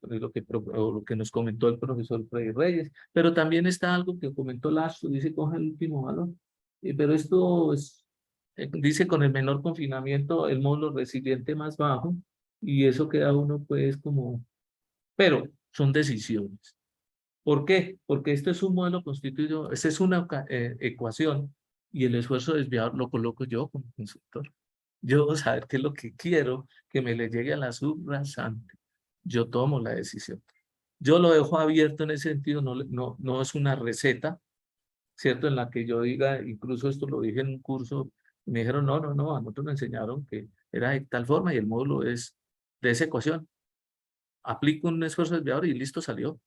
nos comentó el profesor Freddy Reyes, pero también está algo que comentó Lazo, dice, coge el último valor. Pero esto es, dice, con el menor confinamiento, el módulo resiliente más bajo, y eso queda uno pues como, pero son decisiones. ¿Por qué? Porque esto es un modelo constituido, esta es una ecuación y el esfuerzo desviado lo coloco yo como consultor. Yo debo saber qué es lo que quiero que me le llegue a la subrasante. Yo tomo la decisión. Yo lo dejo abierto en ese sentido, no es una receta, ¿cierto? En la que yo diga, incluso esto lo dije en un curso, me dijeron, no, a nosotros nos enseñaron que era de tal forma y el módulo es de esa ecuación. Aplico un esfuerzo desviador y listo, salió.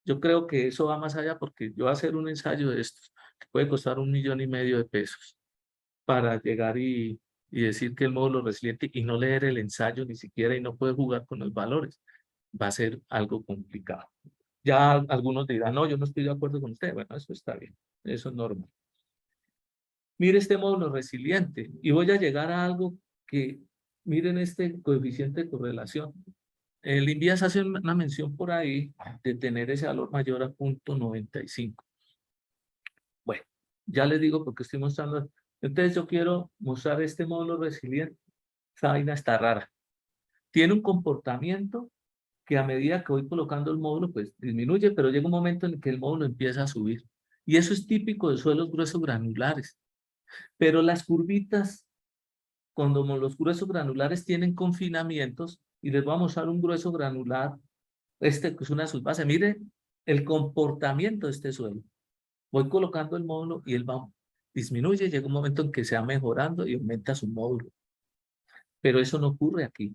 Yo creo que eso va más allá porque yo hacer un ensayo de estos que puede costar 1,5 millones de pesos para llegar y decir que el módulo resiliente y no leer el ensayo ni siquiera y no poder jugar con los valores, va a ser algo complicado. Ya algunos dirán, no, yo no estoy de acuerdo con usted. Bueno, eso está bien, eso es normal. Mire este módulo resiliente y voy a llegar a algo que, miren este coeficiente de correlación. El INVIAS hace una mención por ahí de tener ese valor mayor a 0.95. Bueno, Ya les digo porque estoy mostrando. Entonces yo quiero mostrar este módulo resiliente. Esta vaina está rara. Tiene un comportamiento que a medida que voy colocando el módulo, pues disminuye, pero llega un momento en el que el módulo empieza a subir. Y eso es típico de suelos gruesos granulares. Pero las curvitas, cuando los gruesos granulares tienen confinamientos, y les voy a mostrar un grueso granular, este que es una subbase, miren el comportamiento de este suelo. Voy colocando el módulo y él va, disminuye, llega un momento en que se va mejorando y aumenta su módulo. Pero eso no ocurre aquí.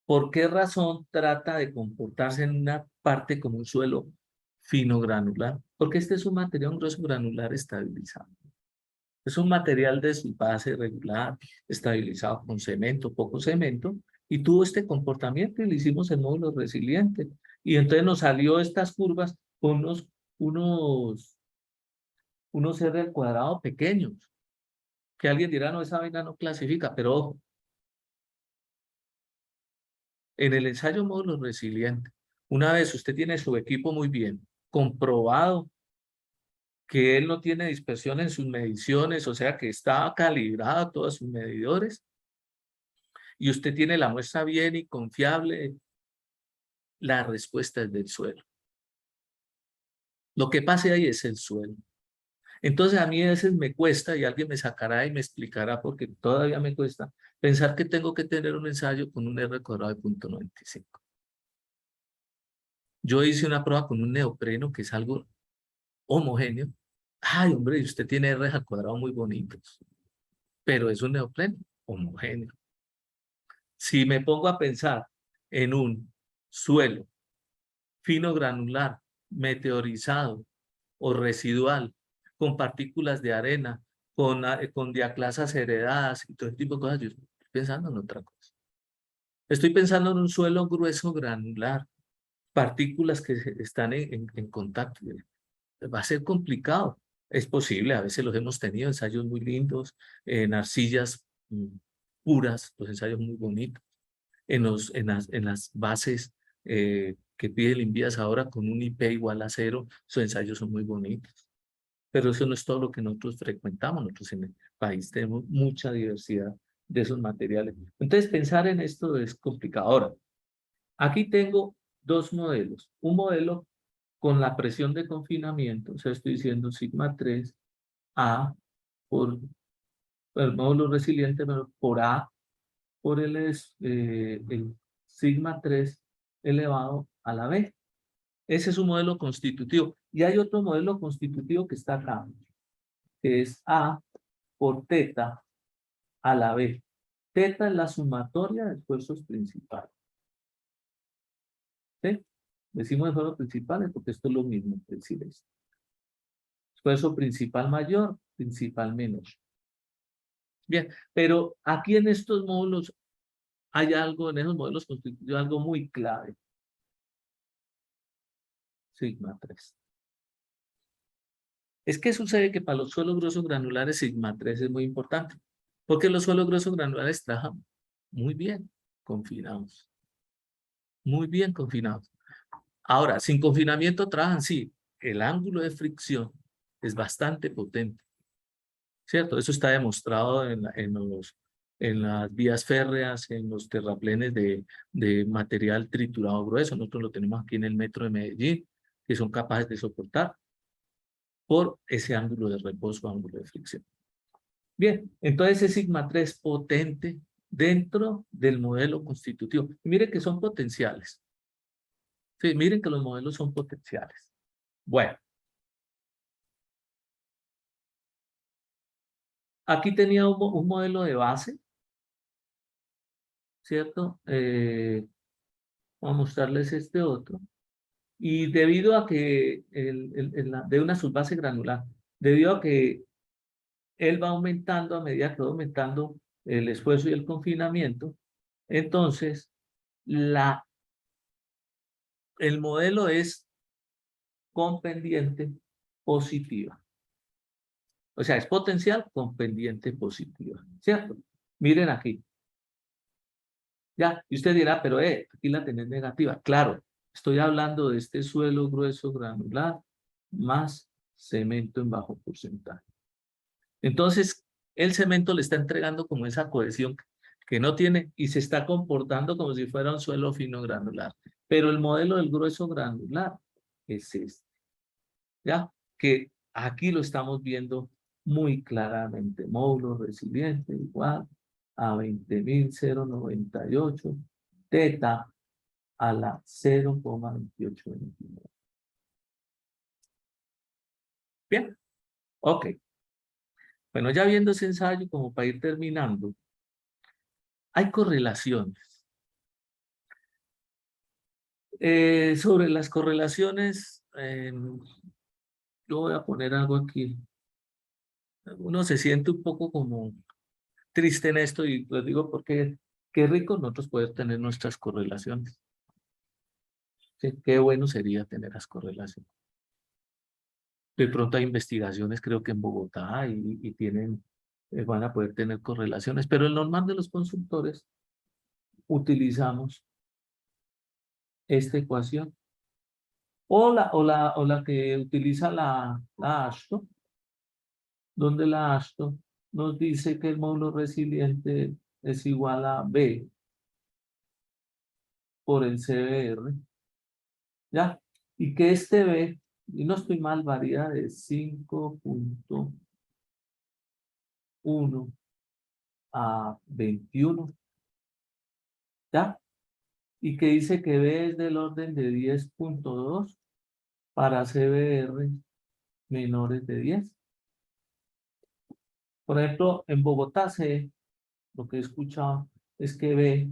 ¿Por qué razón trata de comportarse en una parte como un suelo fino granular? Porque este es un material grueso granular estabilizado. Es un material de su base regular, estabilizado con cemento, poco cemento, y tuvo este comportamiento y le hicimos el módulo resiliente. Y entonces nos salió estas curvas con unos R al cuadrado pequeños, que alguien dirá, no, esa vaina no clasifica, pero ojo, en el ensayo módulo resiliente, una vez usted tiene su equipo muy bien, comprobado que él no tiene dispersión en sus mediciones, o sea que está calibrado todos sus medidores, y usted tiene la muestra bien y confiable, la respuesta es del suelo. Lo que pase ahí es el suelo. Entonces a mí a veces me cuesta, y alguien me sacará y me explicará, porque todavía me cuesta, pensar que tengo que tener un ensayo con un R cuadrado de 0.95. Yo hice una prueba con un neopreno, que es algo homogéneo. Ay, hombre, usted tiene R al cuadrado muy bonitos, pero es un neopreno homogéneo. Si me pongo a pensar en un suelo fino granular, meteorizado o residual, con partículas de arena, con diaclasas heredadas y todo ese tipo de cosas, yo estoy pensando en otra cosa. Estoy pensando en un suelo grueso granular, partículas que están en contacto. Va a ser complicado. Es posible, a veces los hemos tenido, ensayos muy lindos, en arcillas puras, los ensayos muy bonitos, en las bases que pide el INVIAS ahora con un IP igual a 0, esos ensayos son muy bonitos. Pero eso no es todo lo que nosotros frecuentamos. Nosotros en el país tenemos mucha diversidad de esos materiales. Entonces, pensar en esto es complicado. Ahora, aquí tengo dos modelos. Un modelo con la presión de confinamiento, o sea, estoy diciendo sigma 3 A por el módulo resiliente, pero por A por el sigma 3 elevado a la B. Ese es un modelo constitutivo. Y hay otro modelo constitutivo que está acá, que es A por teta a la B. Teta es la sumatoria de esfuerzos principales. ¿Sí? Decimos esfuerzos principales porque esto es lo mismo que decir esto. Esfuerzo principal mayor, principal menor. Bien, pero aquí en estos módulos hay algo, en esos modelos constitutivos, algo muy clave. Sigma 3. Es que sucede que para los suelos gruesos granulares sigma 3 es muy importante, porque los suelos gruesos granulares trabajan muy bien confinados. Muy bien confinados. Ahora, sin confinamiento trabajan, sí, el ángulo de fricción es bastante potente, ¿cierto? Eso está demostrado en las vías férreas, en los terraplenes de material triturado grueso. Nosotros lo tenemos aquí en el metro de Medellín, que son capaces de soportar por ese ángulo de reposo, ángulo de fricción. Bien, entonces ese sigma 3 potente dentro del modelo constitutivo. Y miren que son potenciales. Sí, miren que los modelos son potenciales. Bueno, aquí tenía un modelo de base, ¿cierto? Voy a mostrarles este otro. Y debido a que, de una subbase granular, debido a que él va aumentando a medida que va aumentando el esfuerzo y el confinamiento, entonces el modelo es con pendiente positiva. O sea, es potencial con pendiente positiva, ¿cierto? Miren aquí. Ya, y usted dirá, pero aquí la tenés negativa. Claro, estoy hablando de este suelo grueso granular más cemento en bajo porcentaje. Entonces, el cemento le está entregando como esa cohesión que no tiene y se está comportando como si fuera un suelo fino granular. Pero el modelo del grueso granular es este. ¿Ya? Que aquí lo estamos viendo muy claramente. Módulo resiliente igual a 20.098 teta a la 0,2829. Bien, ok. Bueno, ya viendo ese ensayo, como para ir terminando, hay correlaciones. Sobre las correlaciones, yo voy a poner algo aquí. Uno se siente un poco como triste en esto y lo digo porque qué rico nosotros poder tener nuestras correlaciones. Sí, qué bueno sería tener las correlaciones. De pronto hay investigaciones, creo que en Bogotá, y tienen, van a poder tener correlaciones, pero el normal de los consultores utilizamos esta ecuación o la que utiliza la Ashton, donde la Ashton nos dice que el módulo resiliente es igual a B por el CBR, ¿ya? Y que este B, y no estoy mal, varía de 5.1 a 21, ¿ya? Y que dice que B es del orden de 10.2 para CBR menores de 10. Por ejemplo, en Bogotá lo que he escuchado es que B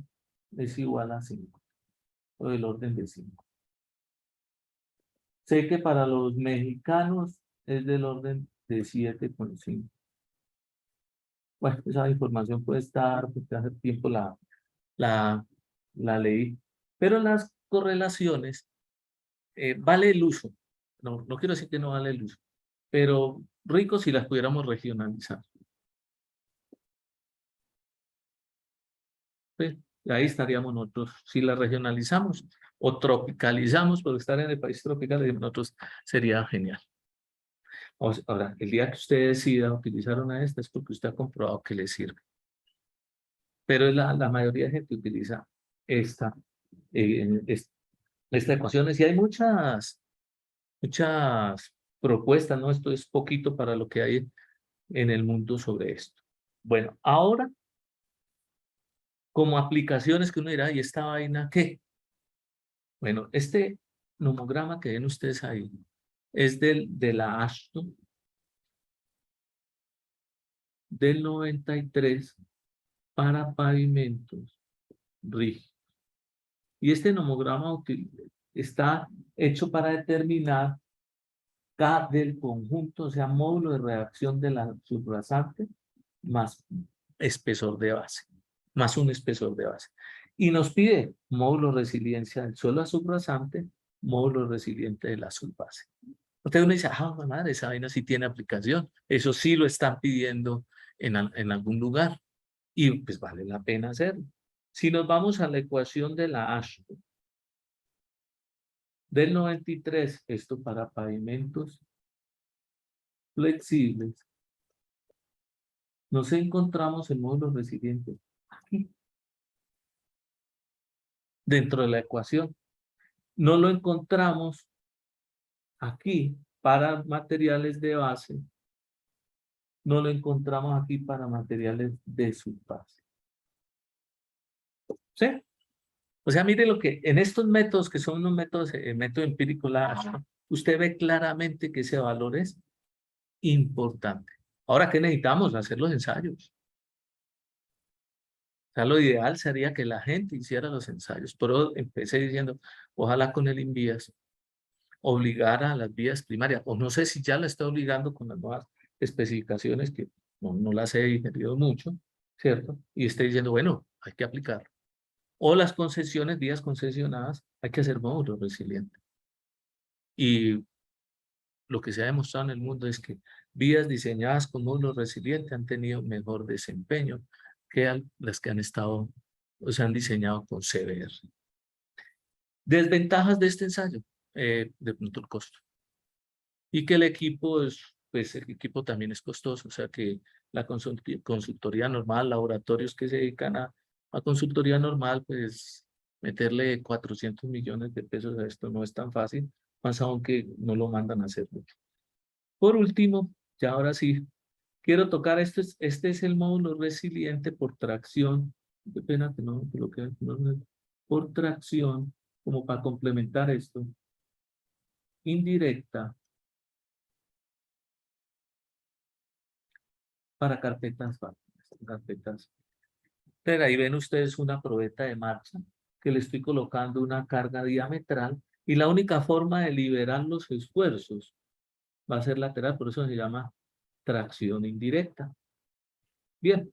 es igual a 5, o del orden de 5. Sé que para los mexicanos es del orden de 7.5. Bueno, esa información puede estar, porque hace tiempo la, la leí. Pero las correlaciones, vale el uso. No quiero decir que no vale el uso, pero rico si las pudiéramos regionalizar. ¿Sí? Y ahí estaríamos nosotros. Si las regionalizamos o tropicalizamos, por estar en el país tropical, nosotros sería genial. Ahora, el día que usted decida utilizar una de estas es porque usted ha comprobado que le sirve. Pero la mayoría de gente utiliza esta, esta ecuación. Y hay muchas propuestas, ¿no? Esto es poquito para lo que hay en el mundo sobre esto. Bueno, ahora, como aplicaciones que uno dirá, ¿y esta vaina qué? Bueno, este nomograma que ven ustedes ahí es de la Ashton del 93 para pavimentos rígidos. Y este nomograma está hecho para determinar K del conjunto, o sea, módulo de reacción de la subrasante más espesor de base, más un espesor de base. Y nos pide módulo de resiliencia del suelo subrasante, módulo resiliente de la subbase. Usted uno dice, ah, madre, esa vaina sí tiene aplicación. Eso sí lo están pidiendo en algún lugar. Y pues vale la pena hacerlo. Si nos vamos a la ecuación de la Ashton del 93, esto para pavimentos flexibles, nos encontramos el módulo resiliente aquí, dentro de la ecuación. No lo encontramos aquí para materiales de base, no lo encontramos aquí para materiales de subbase. ¿Sí? O sea, mire lo que en estos métodos, que son unos métodos, el método empírico, usted ve claramente que ese valor es importante. Ahora, ¿qué necesitamos? Hacer los ensayos. O sea, lo ideal sería que la gente hiciera los ensayos. Pero empecé diciendo, ojalá con el INVIAS obligar a las vías primarias, o no sé si ya la está obligando con las nuevas especificaciones que no las he digerido mucho, ¿cierto? Y está diciendo, bueno, hay que aplicar. O las concesiones, vías concesionadas, hay que hacer módulos resilientes. Y lo que se ha demostrado en el mundo es que vías diseñadas con módulos resilientes han tenido mejor desempeño que las que han estado o se han diseñado con CBR. Desventajas de este ensayo, de pronto el costo. y que el equipo pues el equipo también es costoso, o sea que la consultoría normal, laboratorios que se dedican a consultoría normal, pues meterle 400 millones de pesos a esto no es tan fácil, más aunque no lo mandan a hacer mucho. Por último, ya ahora sí, quiero tocar, este es el módulo resiliente por tracción, qué pena que no coloqué, por tracción, como para complementar esto, indirecta para carpetas carpetas. Pero ahí ven ustedes una probeta de marcha que le estoy colocando una carga diametral y la única forma de liberar los esfuerzos va a ser lateral, por eso se llama tracción indirecta. Bien,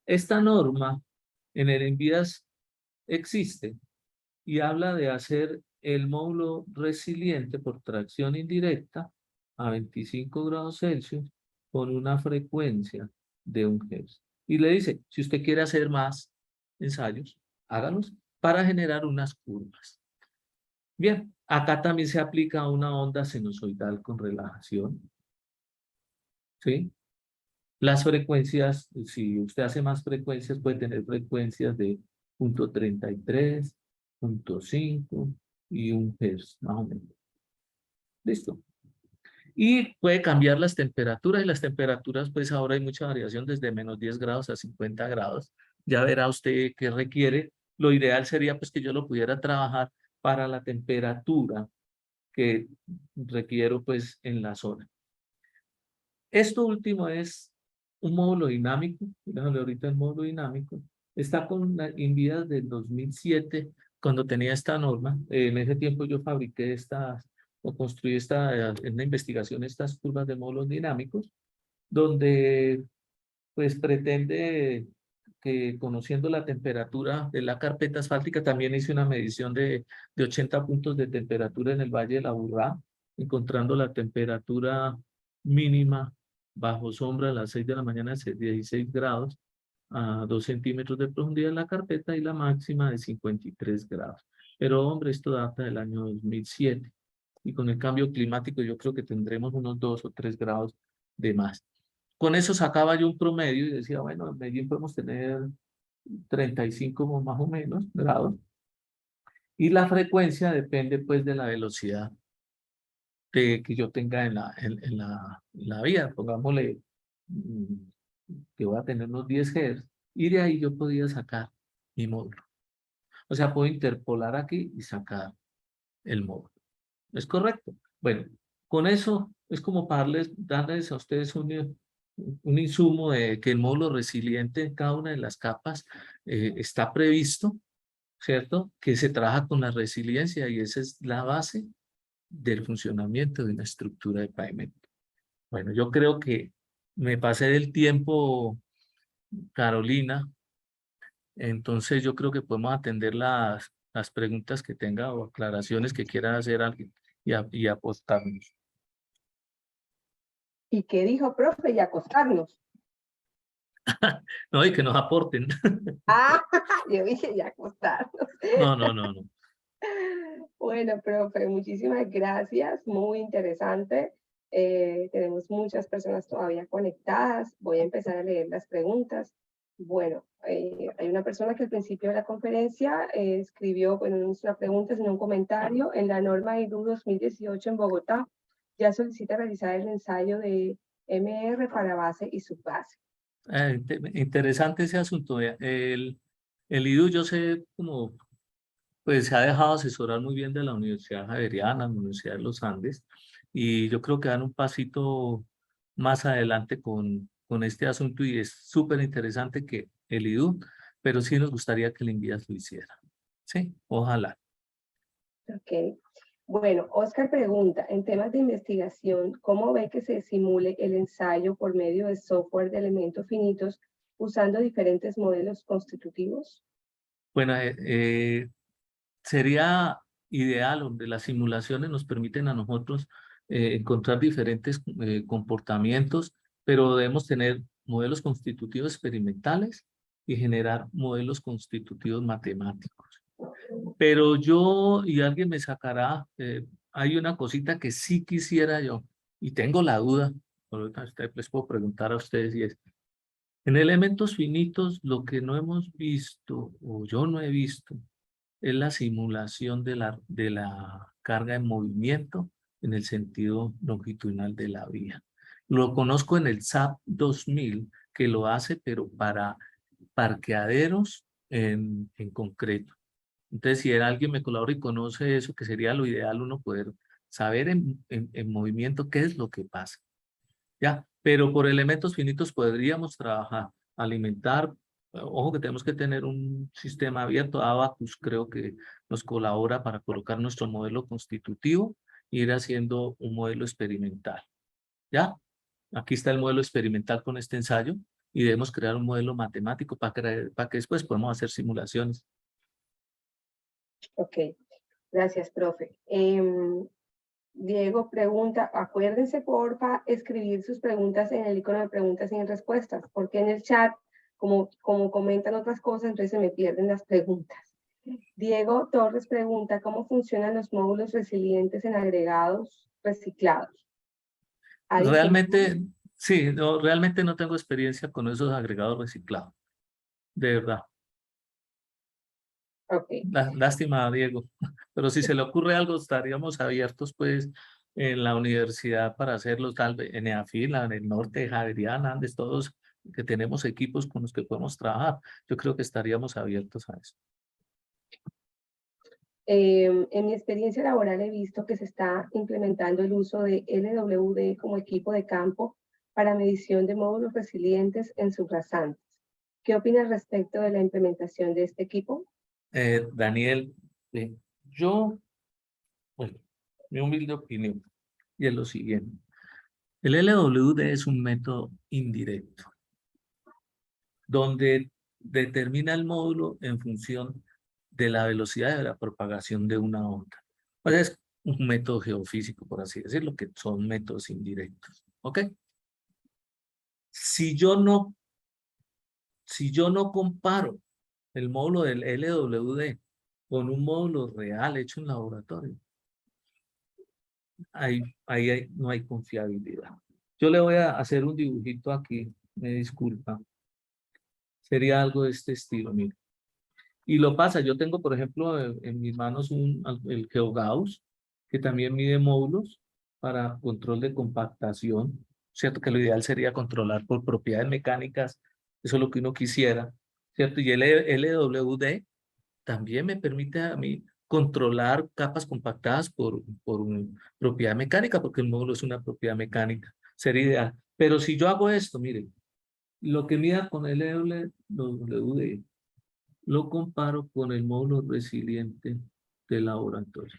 esta norma en el Envías existe y habla de hacer el módulo resiliente por tracción indirecta a 25 grados Celsius con una frecuencia de 1 Hz. Y le dice, si usted quiere hacer más ensayos, hágalos para generar unas curvas. Bien, acá también se aplica una onda sinusoidal con relajación. ¿Sí? Las frecuencias, si usted hace más frecuencias, puede tener frecuencias de 0.33, 0.5 y 1 Hz, más o menos. Listo. Y puede cambiar las temperaturas, y las temperaturas, pues ahora hay mucha variación desde menos 10 grados a 50 grados. Ya verá usted qué requiere. Lo ideal sería pues que yo lo pudiera trabajar para la temperatura que requiero pues en la zona. Esto último es un módulo dinámico, fíjate ahorita el módulo dinámico, está con Invías del 2007, cuando tenía esta norma. En ese tiempo yo fabriqué o construí en una investigación estas curvas de módulos dinámicos, donde pues pretende que conociendo la temperatura de la carpeta asfáltica, también hice una medición de 80 puntos de temperatura en el Valle de la Burrá, encontrando la temperatura mínima bajo sombra a las 6 de la mañana de 16 grados a 2 centímetros de profundidad en la carpeta y la máxima de 53 grados. Pero hombre, esto data del año 2007 y con el cambio climático yo creo que tendremos unos 2 o 3 grados de más. Con eso sacaba yo un promedio y decía, bueno, en Medellín podemos tener 35 más o menos grados. Y la frecuencia depende pues de la velocidad que yo tenga en la vía. Pongámosle mm, que voy a tener unos 10 Hz y de ahí yo podía sacar mi módulo. O sea, puedo interpolar aquí y sacar el módulo. ¿Es correcto? Bueno, con eso es como para darles a ustedes un insumo de que el módulo resiliente en cada una de las capas está previsto, ¿cierto? Que se trabaja con la resiliencia y esa es la base del funcionamiento de una estructura de pavimento. Bueno, yo creo que me pasé del tiempo, Carolina, entonces yo creo que podemos atender las preguntas que tenga o aclaraciones que quiera hacer alguien y apostarnos. ¿Y qué dijo, profe? Y acostarnos. No, y que nos aporten. Ah, yo dije y acostarnos. No, no, no, no. Bueno, profe, muchísimas gracias, muy interesante. Tenemos muchas personas todavía conectadas. Voy a empezar a leer las preguntas. Bueno, hay una persona que al principio de la conferencia escribió, bueno, no es una pregunta, sino un comentario. En la norma IDU 2018 en Bogotá, ya solicita realizar el ensayo de MR para base y subbase. Interesante ese asunto. El IDU, yo sé como, pues se ha dejado asesorar muy bien de la Universidad Javeriana, la Universidad de los Andes, y yo creo que dan un pasito más adelante con este asunto y es súper interesante que el IDU, pero sí nos gustaría que el INVIAS lo hiciera. Sí, ojalá. Ok. Bueno, Oscar pregunta, en temas de investigación, ¿cómo ve que se simule el ensayo por medio de software de elementos finitos usando diferentes modelos constitutivos? Bueno, sería ideal donde las simulaciones nos permiten a nosotros encontrar diferentes comportamientos, pero debemos tener modelos constitutivos experimentales y generar modelos constitutivos matemáticos. Pero yo, y alguien me sacará hay una cosita que sí quisiera yo, y tengo la duda, ahorita les puedo preguntar a ustedes, y es, en elementos finitos, lo que no hemos visto, o yo no he visto, es la simulación de la carga en movimiento en el sentido longitudinal de la vía. Lo conozco en el SAP 2000, que lo hace, pero para parqueaderos en concreto. Entonces, si alguien me colabora y conoce eso, que sería lo ideal uno poder saber en movimiento qué es lo que pasa. ¿Ya? Pero por elementos finitos podríamos trabajar, alimentar. Ojo que tenemos que tener un sistema abierto. Abacus creo que nos colabora para colocar nuestro modelo constitutivo e ir haciendo un modelo experimental. ¿Ya? Aquí está el modelo experimental con este ensayo y debemos crear un modelo matemático para que después podamos hacer simulaciones. Ok, gracias, profe. Diego pregunta, acuérdense porfa escribir sus preguntas en el icono de preguntas y en respuestas, porque en el chat, como comentan otras cosas, entonces se me pierden las preguntas. Diego Torres pregunta, ¿cómo funcionan los módulos resilientes en agregados reciclados? Realmente, sí, no, realmente no tengo experiencia con esos agregados reciclados, de verdad. Ok. Lástima, Diego. Pero si se le ocurre algo, estaríamos abiertos, pues, en la universidad para hacerlo, tal vez en EAFIT, en el norte, Javeriana, Andes, todos que tenemos equipos con los que podemos trabajar. Yo creo que estaríamos abiertos a eso. En mi experiencia laboral he visto que se está implementando el uso de LWD como equipo de campo para medición de módulos resilientes en subrasantes. ¿Qué opinas respecto de la implementación de este equipo? Daniel, yo, bueno, mi humilde opinión, y es lo siguiente. El LWD es un método indirecto, donde determina el módulo en función de la velocidad de la propagación de una onda. Pues es un método geofísico, por así decirlo, que son métodos indirectos. ¿Ok? Si yo no comparo el módulo del LWD con un módulo real hecho en laboratorio, no hay confiabilidad. Yo le voy a hacer un dibujito aquí, me disculpa. Sería algo de este estilo, mire. Y lo pasa, yo tengo, por ejemplo, en mis manos el GeoGauss, que también mide módulos para control de compactación. Cierto que lo ideal sería controlar por propiedades mecánicas, eso es lo que uno quisiera, ¿cierto? Y el LWD también me permite a mí controlar capas compactadas por una propiedad mecánica, porque el módulo es una propiedad mecánica, sería ideal. Pero si yo hago esto, miren, lo que mida con el LWD, lo comparo con el módulo resiliente del laboratorio.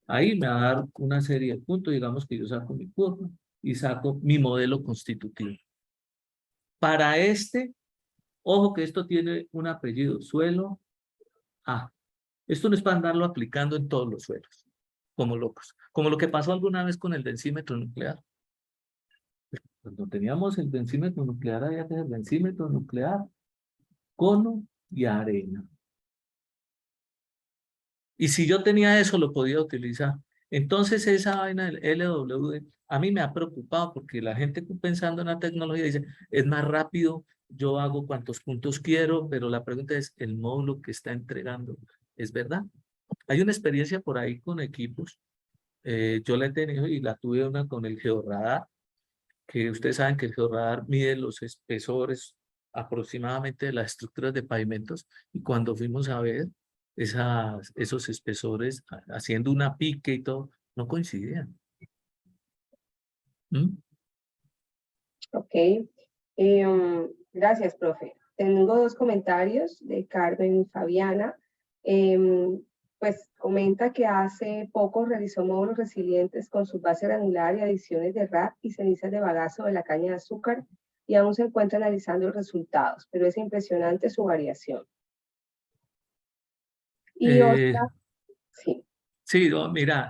Ahí me va a dar una serie de puntos, digamos que yo saco mi curva y saco mi modelo constitutivo. Para este, ojo que esto tiene un apellido, suelo A. Esto no es para andarlo aplicando en todos los suelos, como locos. Como lo que pasó alguna vez con el densímetro nuclear. Cuando teníamos el densímetro nuclear, había que hacer densímetro nuclear, cono y arena. Y si yo tenía eso, lo podía utilizar. Entonces, esa vaina del LWD a mí me ha preocupado porque la gente pensando en la tecnología dice, es más rápido, yo hago cuantos puntos quiero, pero la pregunta es, ¿el módulo que está entregando es verdad? Hay una experiencia por ahí con equipos. Yo la he tenido y la tuve una con el georradar, que ustedes saben que el georradar mide los espesores aproximadamente de las estructuras de pavimentos, y cuando fuimos a ver esos espesores haciendo una pique y todo, no coincidían. ¿Mm? Ok. Gracias, profe. Tengo dos comentarios de Carmen Fabiana. Pues comenta que hace poco realizó módulos resilientes con su base granular y adiciones de RAP y cenizas de bagazo de la caña de azúcar y aún se encuentra analizando los resultados, pero es impresionante su variación. Y Eh, Oscar, sí. sí, no, mira,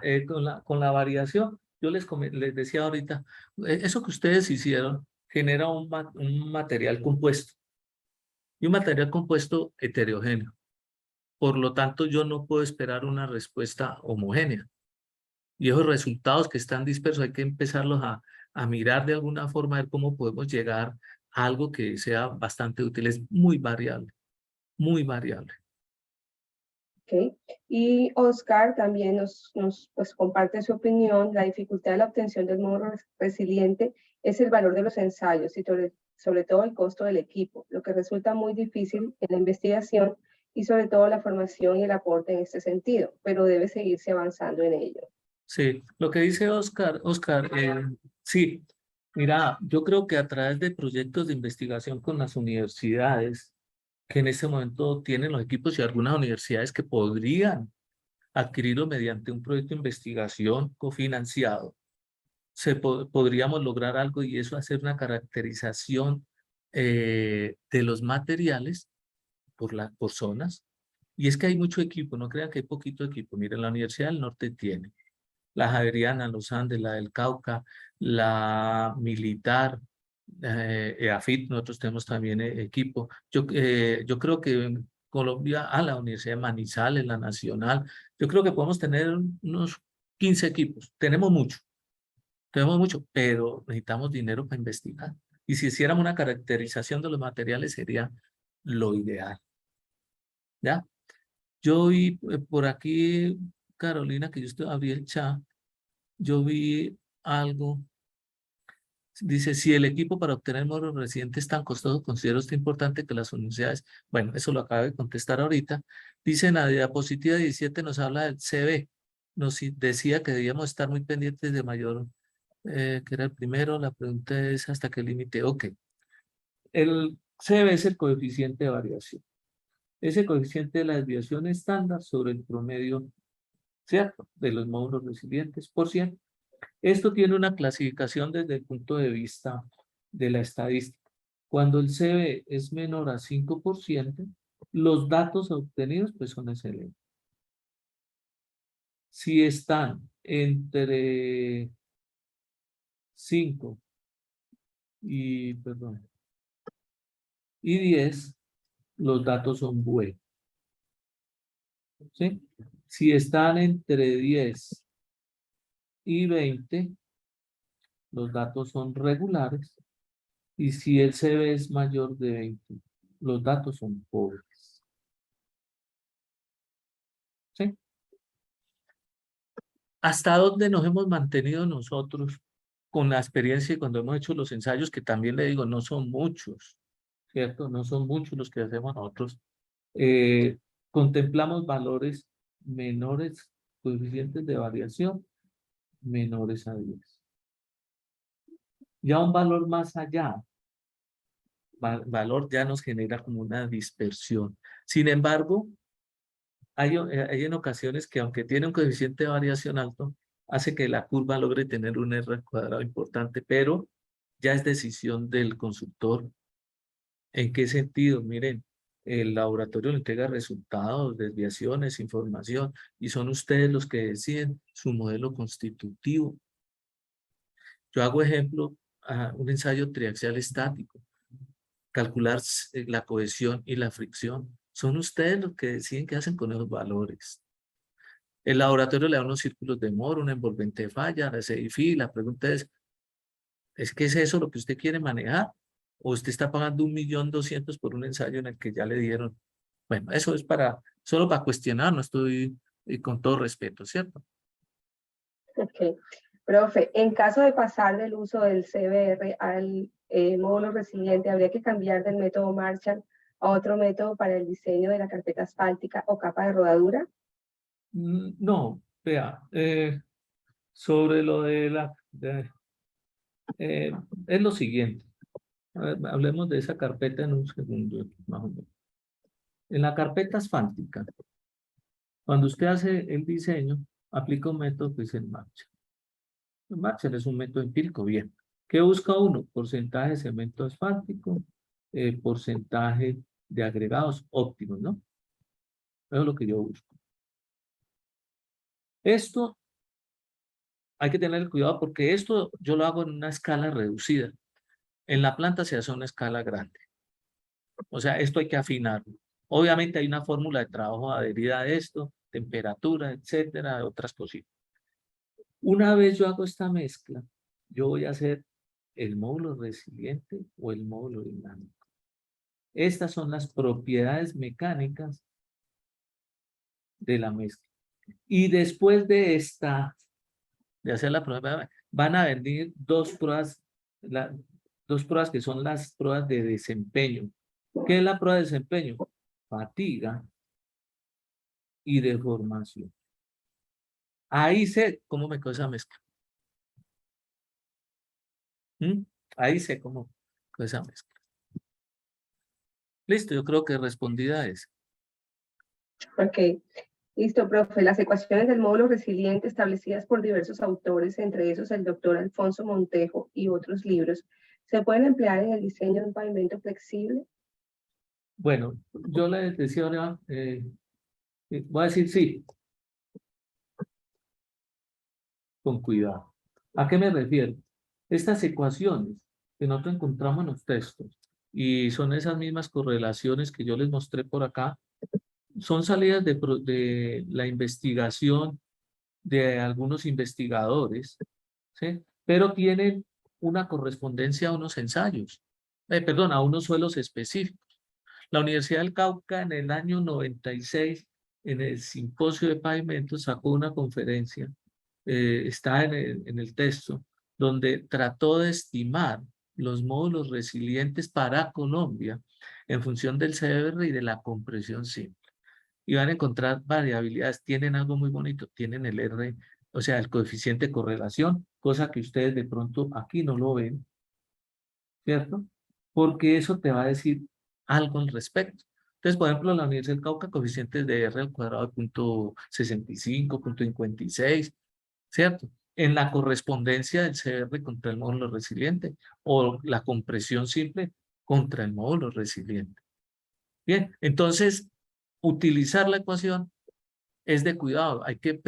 con la variación, yo les decía ahorita, eso que ustedes hicieron genera un material compuesto y un material compuesto heterogéneo. Por lo tanto, yo no puedo esperar una respuesta homogénea. Y esos resultados que están dispersos hay que empezarlos a mirar de alguna forma, a ver cómo podemos llegar a algo que sea bastante útil. Es muy variable, muy variable. ¿Ok? Y Oscar también pues, comparte su opinión. La dificultad de la obtención del módulo resiliente es el valor de los ensayos y sobre todo el costo del equipo, lo que resulta muy difícil en la investigación y sobre todo la formación y el aporte en este sentido, pero debe seguirse avanzando en ello. Sí, lo que dice Oscar, sí, mira, yo creo que a través de proyectos de investigación con las universidades, que en este momento tienen los equipos y algunas universidades que podrían adquirirlo mediante un proyecto de investigación cofinanciado, podríamos lograr algo y eso hacer una caracterización de los materiales por zonas. Y es que hay mucho equipo, no crean que hay poquito equipo. Miren, la Universidad del Norte tiene la Javeriana, los Andes, la del Cauca, la Militar, EAFIT, nosotros tenemos también equipo. Yo creo que en Colombia, la Universidad de Manizales, la Nacional, yo creo que podemos tener unos 15 equipos. Tenemos mucho, pero necesitamos dinero para investigar. Y si hiciéramos una caracterización de los materiales sería lo ideal. ¿Ya? Yo vi por aquí, Carolina, que abrí el chat, yo vi algo. Dice, si el equipo para obtener módulos residentes es tan costoso, considero esto importante que las universidades, bueno, eso lo acabo de contestar ahorita. Dice en la diapositiva 17 nos habla del CB. Decía que debíamos estar muy pendientes de mayor, que era el primero. La pregunta es hasta qué límite. Ok. El CB es el coeficiente de variación. Ese coeficiente de la desviación estándar sobre el promedio, ¿cierto?, de los módulos resilientes por 100. Esto tiene una clasificación desde el punto de vista de la estadística. Cuando el CB es menor a 5%, los datos obtenidos pues son excelentes. Si están entre 5 y 10, los datos son buenos. ¿Sí? Si están entre 10 y 20, los datos son regulares. Y si el CB es mayor de 20, los datos son pobres. ¿Sí? ¿Hasta dónde nos hemos mantenido nosotros con la experiencia y cuando hemos hecho los ensayos, que también le digo, no son muchos, ¿cierto? No son muchos los que hacemos nosotros. Contemplamos valores menores, coeficientes de variación menores a 10. Ya un valor más allá, valor ya nos genera como una dispersión. Sin embargo, hay en ocasiones que aunque tiene un coeficiente de variación alto, hace que la curva logre tener un R al cuadrado importante, pero ya es decisión del consultor. ¿En qué sentido? Miren, el laboratorio le entrega resultados, desviaciones, información, y son ustedes los que deciden su modelo constitutivo. Yo hago ejemplo a un ensayo triaxial estático, calcular la cohesión y la fricción. Son ustedes los que deciden qué hacen con esos valores. El laboratorio le da unos círculos de Moore, una envolvente de falla, la CIFI. La pregunta ¿es que es eso lo que usted quiere manejar? ¿O usted está pagando 1.200.000 por un ensayo en el que ya le dieron? Bueno, eso es solo para cuestionar, no estoy con todo respeto, ¿cierto? Ok. Profe, en caso de pasar del uso del CBR al módulo resiliente, ¿habría que cambiar del método Marshall a otro método para el diseño de la carpeta asfáltica o capa de rodadura? No, vea, sobre lo es lo siguiente. Hablemos de esa carpeta en un segundo, más o menos. En la carpeta asfáltica, cuando usted hace el diseño, aplica un método que es el Marshall. El Marshall es un método empírico, bien. ¿Qué busca uno? Porcentaje de cemento asfáltico, porcentaje de agregados óptimos, ¿no? Eso es lo que yo busco. Esto hay que tener cuidado porque esto yo lo hago en una escala reducida. En la planta se hace una escala grande. O sea, esto hay que afinarlo. Obviamente hay una fórmula de trabajo adherida a esto, temperatura, etcétera, otras cositas. Una vez yo hago esta mezcla, yo voy a hacer el módulo resiliente o el módulo dinámico. Estas son las propiedades mecánicas de la mezcla. Y después de hacer la prueba, van a venir dos pruebas que son las pruebas de desempeño. ¿Qué es la prueba de desempeño? Fatiga y deformación. Ahí sé cómo me quedó esa mezcla. Ahí sé cómo quedó esa mezcla. Listo, yo creo que respondida es. Ok, listo, profe. Las ecuaciones del módulo resiliente establecidas por diversos autores, entre esos el doctor Alfonso Montejo y otros libros, ¿se pueden emplear en el diseño de un pavimento flexible? Bueno, yo le decía ahora, voy a decir sí, con cuidado. ¿A qué me refiero? Estas ecuaciones que nosotros encontramos en los textos y son esas mismas correlaciones que yo les mostré por acá, son salidas de la investigación de algunos investigadores, ¿sí? Pero tienen una correspondencia a unos ensayos, perdón, a unos suelos específicos. La Universidad del Cauca en el año 96, en el simposio de pavimentos, sacó una conferencia, está en el texto, donde trató de estimar los módulos resilientes para Colombia en función del CBR y de la compresión simple. Y van a encontrar variabilidades. Tienen algo muy bonito, tienen el R, o sea, el coeficiente de correlación, cosa que ustedes de pronto aquí no lo ven, ¿cierto? Porque eso te va a decir algo al respecto. Entonces, por ejemplo, la Universidad del Cauca, coeficientes de R al cuadrado de 0.65, 0.56, ¿cierto? En la correspondencia del CR contra el módulo resiliente o la compresión simple contra el módulo resiliente. Bien, entonces, utilizar la ecuación es de cuidado. Hay que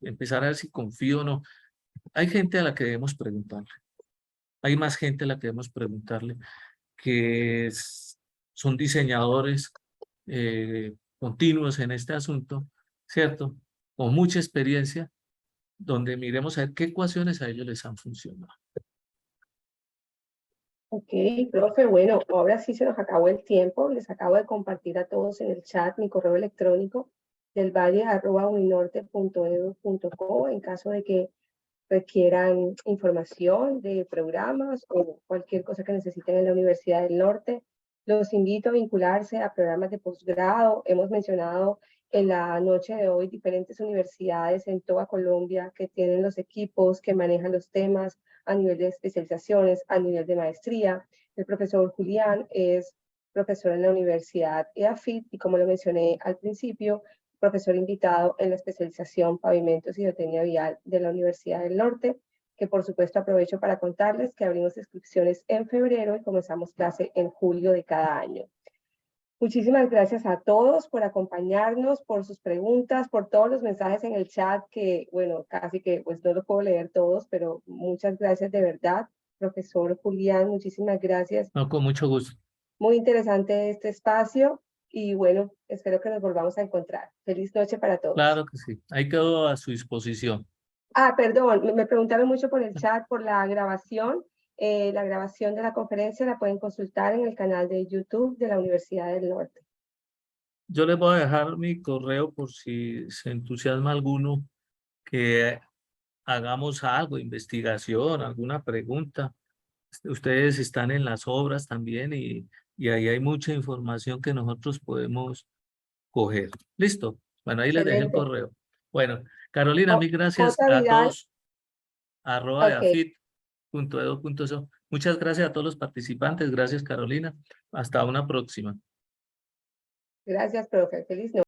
empezar a ver si confío o no. Hay gente a la que debemos preguntarle. Hay más gente a la que debemos preguntarle que son diseñadores continuos en este asunto, ¿cierto? Con mucha experiencia, donde miremos a ver qué ecuaciones a ellos les han funcionado. Ok, profe, bueno, ahora sí se nos acabó el tiempo. Les acabo de compartir a todos en el chat mi correo electrónico delvalle@uninorte.edu.co en caso de que requieran información de programas o cualquier cosa que necesiten en la Universidad del Norte. Los invito a vincularse a programas de posgrado. Hemos mencionado en la noche de hoy diferentes universidades en toda Colombia que tienen los equipos, que manejan los temas a nivel de especializaciones, a nivel de maestría. El profesor Julián es profesor en la Universidad EAFIT y, como lo mencioné al principio, profesor invitado en la especialización Pavimentos y Geotecnia Vial de la Universidad del Norte, que por supuesto aprovecho para contarles que abrimos inscripciones en febrero y comenzamos clase en julio de cada año. Muchísimas gracias a todos por acompañarnos, por sus preguntas, por todos los mensajes en el chat que, bueno, casi que pues no los puedo leer todos, pero muchas gracias de verdad. Profesor Julián, muchísimas gracias. No, con mucho gusto. Muy interesante este espacio y bueno, espero que nos volvamos a encontrar. Feliz noche para todos. Claro que sí. Ahí quedo a su disposición. Ah, perdón, me preguntaron mucho por el chat, por la grabación. La grabación de la conferencia la pueden consultar en el canal de YouTube de la Universidad del Norte. Yo les voy a dejar mi correo por si se entusiasma alguno que hagamos algo, investigación, alguna pregunta. Ustedes están en las obras también y ahí hay mucha información que nosotros podemos coger. ¿Listo? Bueno, ahí les dejé el Excelente. correo. Bueno, Carolina, mil gracias J. a Vidal, todos. ok. @deafit.edu.so. Muchas gracias a todos los participantes. Gracias, Carolina. Hasta una próxima. Gracias, profe. Feliz noche.